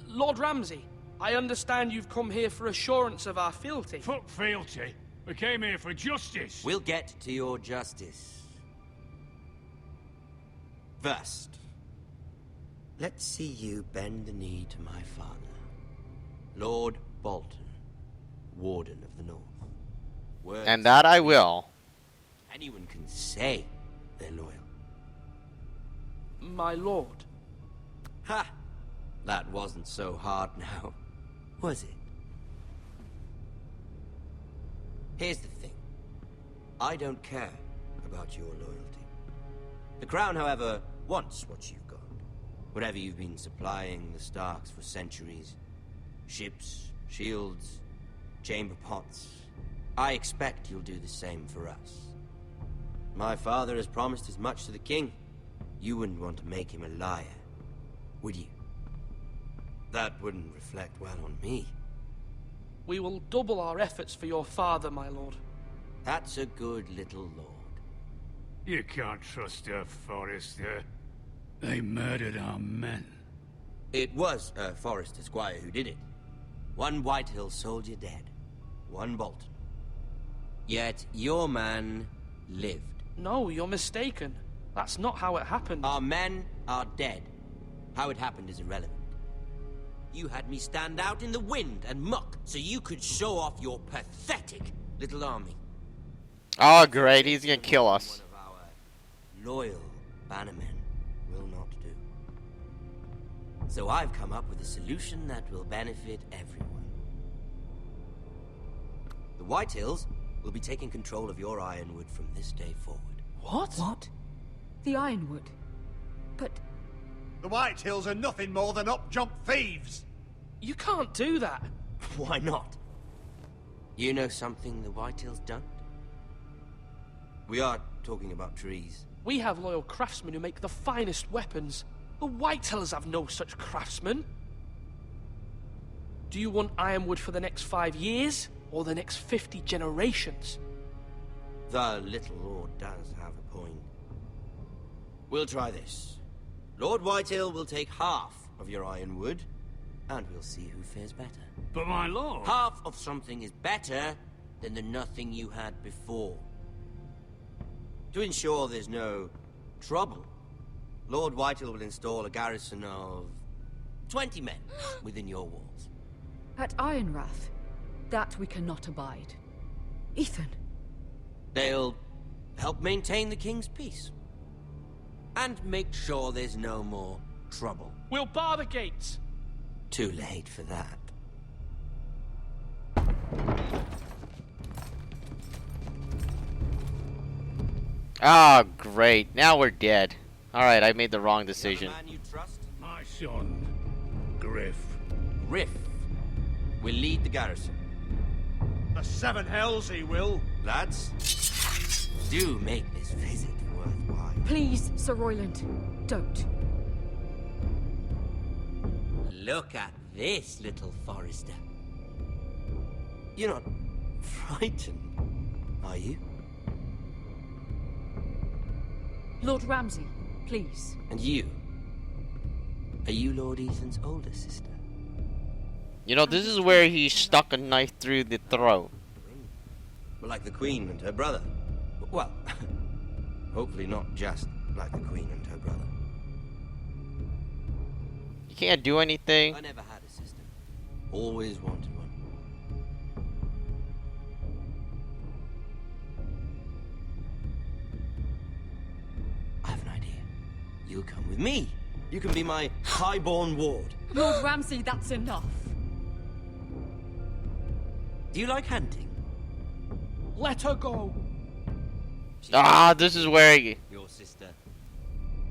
Lord Ramsay, I understand you've come here for assurance of our fealty. Fuck fealty. We came here for justice. We'll get to your justice. First, let's see you bend the knee to my father, Lord Bolton, Warden of the North. Words And that I will. anyone can say they're loyal. My lord. Ha! That wasn't so hard now, was it? Here's the thing. I don't care about your loyalty. The Crown, however, wants what you've got. Whatever you've been supplying the Starks for centuries. Ships, shields, chamber pots. I expect you'll do the same for us. My father has promised as much to the king. You wouldn't want to make him a liar, would you? That wouldn't reflect well on me. We will double our efforts for your father, my lord. That's a good little lord. You can't trust her, Forrester. They murdered our men. It was a Forrester squire who did it. One Whitehill soldier dead. One Bolton. Yet your man lived. No, you're mistaken. That's not how it happened. Our men are dead. How it happened is irrelevant. You had me stand out in the wind and muck so you could show off your pathetic little army. Oh, great. He's gonna kill us. One of our loyal bannermen will not do. So I've come up with a solution that will benefit everyone. The Whitehills will be taking control of your Ironwood from this day forward. What? What? The Ironwood? But... The Whitehills are nothing more than up-jump thieves! You can't do that. Why not? You know something the Whitehills don't? We are talking about trees. We have loyal craftsmen who make the finest weapons. The Whitehillers have no such craftsmen. Do you want ironwood for the next 5 years, or the next 50 generations? The little lord does have a point. We'll try this. Lord Whitehill will take half of your ironwood, and we'll see who fares better. But my lord... Half of something is better than the nothing you had before. To ensure there's no trouble, Lord Whitehill will install a garrison of 20 men within your walls. At Ironrath, that we cannot abide. Ethan. They'll help maintain the king's peace. And make sure there's no more trouble. We'll bar the gates. Too late for that. Ah, great. Now we're dead. Alright, I made the wrong decision. Man you trust? My son, Griff. Griff will lead the garrison. The seven hells he will. Lads, do make this visit worthwhile. Please, Sir Royland, don't. Look at this, little Forester. You're not frightened, are you? Lord Ramsay, please. And you? Are you Lord Ethan's older sister? You know, this is where he stuck a knife through the throat. Well, like the Queen and her brother. Well, hopefully not just like the Queen and her brother. You can't do anything. I never had a sister. Always wanted one. I have an idea. You'll come with me. You can be my highborn ward. Lord Ramsay, that's enough. Do you like hunting? Let her go. Ah, this is where you... Your sister.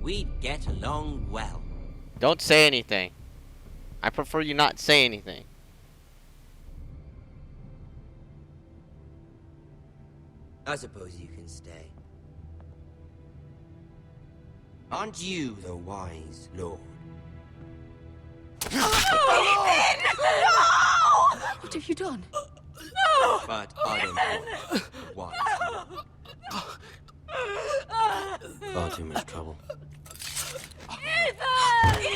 We'd get along well. Don't say anything. I prefer you not say anything. I suppose you can stay. Aren't you the wise lord? What have you done? But I don't want wise. Far too much trouble. Ethan!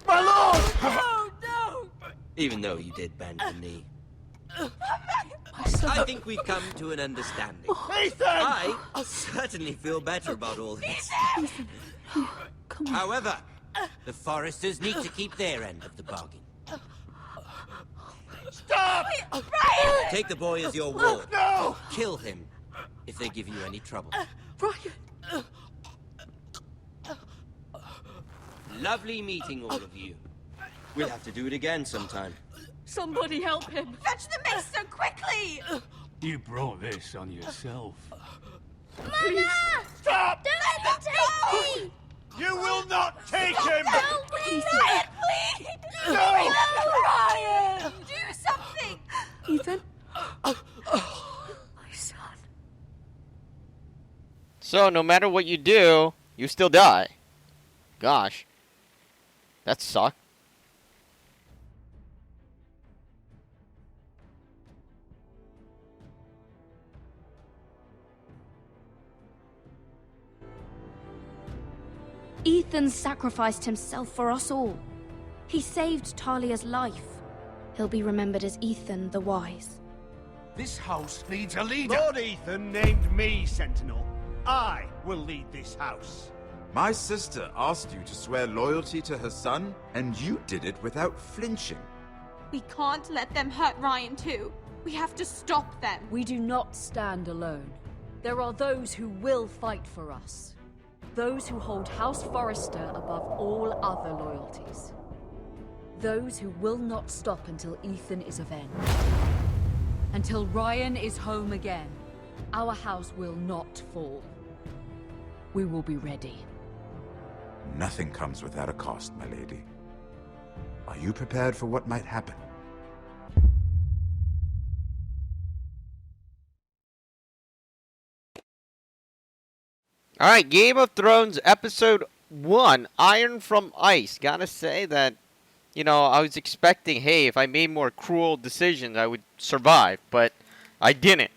My lord! Oh, no! Even though you did bend the knee. I think we've come to an understanding. Ethan! I certainly feel better about all this. Ethan, come on. However, the Foresters need to keep their end of the bargain. Stop! Brian! Take the boy as your ward. No! Kill him if they give you any trouble. Brian! Lovely meeting all of you. We'll have to do it again sometime. Somebody help him! Fetch the maester quickly! You brought this on yourself. Mama! Stop! Don't let him take me! You will not take him! Help me! Brian, please! No! Brian! Do something! Ethan? My son. So, no matter what you do, you still die. Gosh. That sucked. Ethan sacrificed himself for us all. He saved Talia's life. He'll be remembered as Ethan the Wise. This house needs a leader. Lord Ethan named me Sentinel. I will lead this house. My sister asked you to swear loyalty to her son, and you did it without flinching. We can't let them hurt Ryan too. We have to stop them. We do not stand alone. There are those who will fight for us. Those who hold House Forrester above all other loyalties. Those who will not stop until Ethan is avenged. Until Ryan is home again, our house will not fall. We will be ready. Nothing comes without a cost, my lady. Are you prepared for what might happen? Alright, Game of Thrones Episode 1, Iron from Ice. Gotta say that, you know, I was expecting, hey, if I made more cruel decisions, I would survive, but I didn't.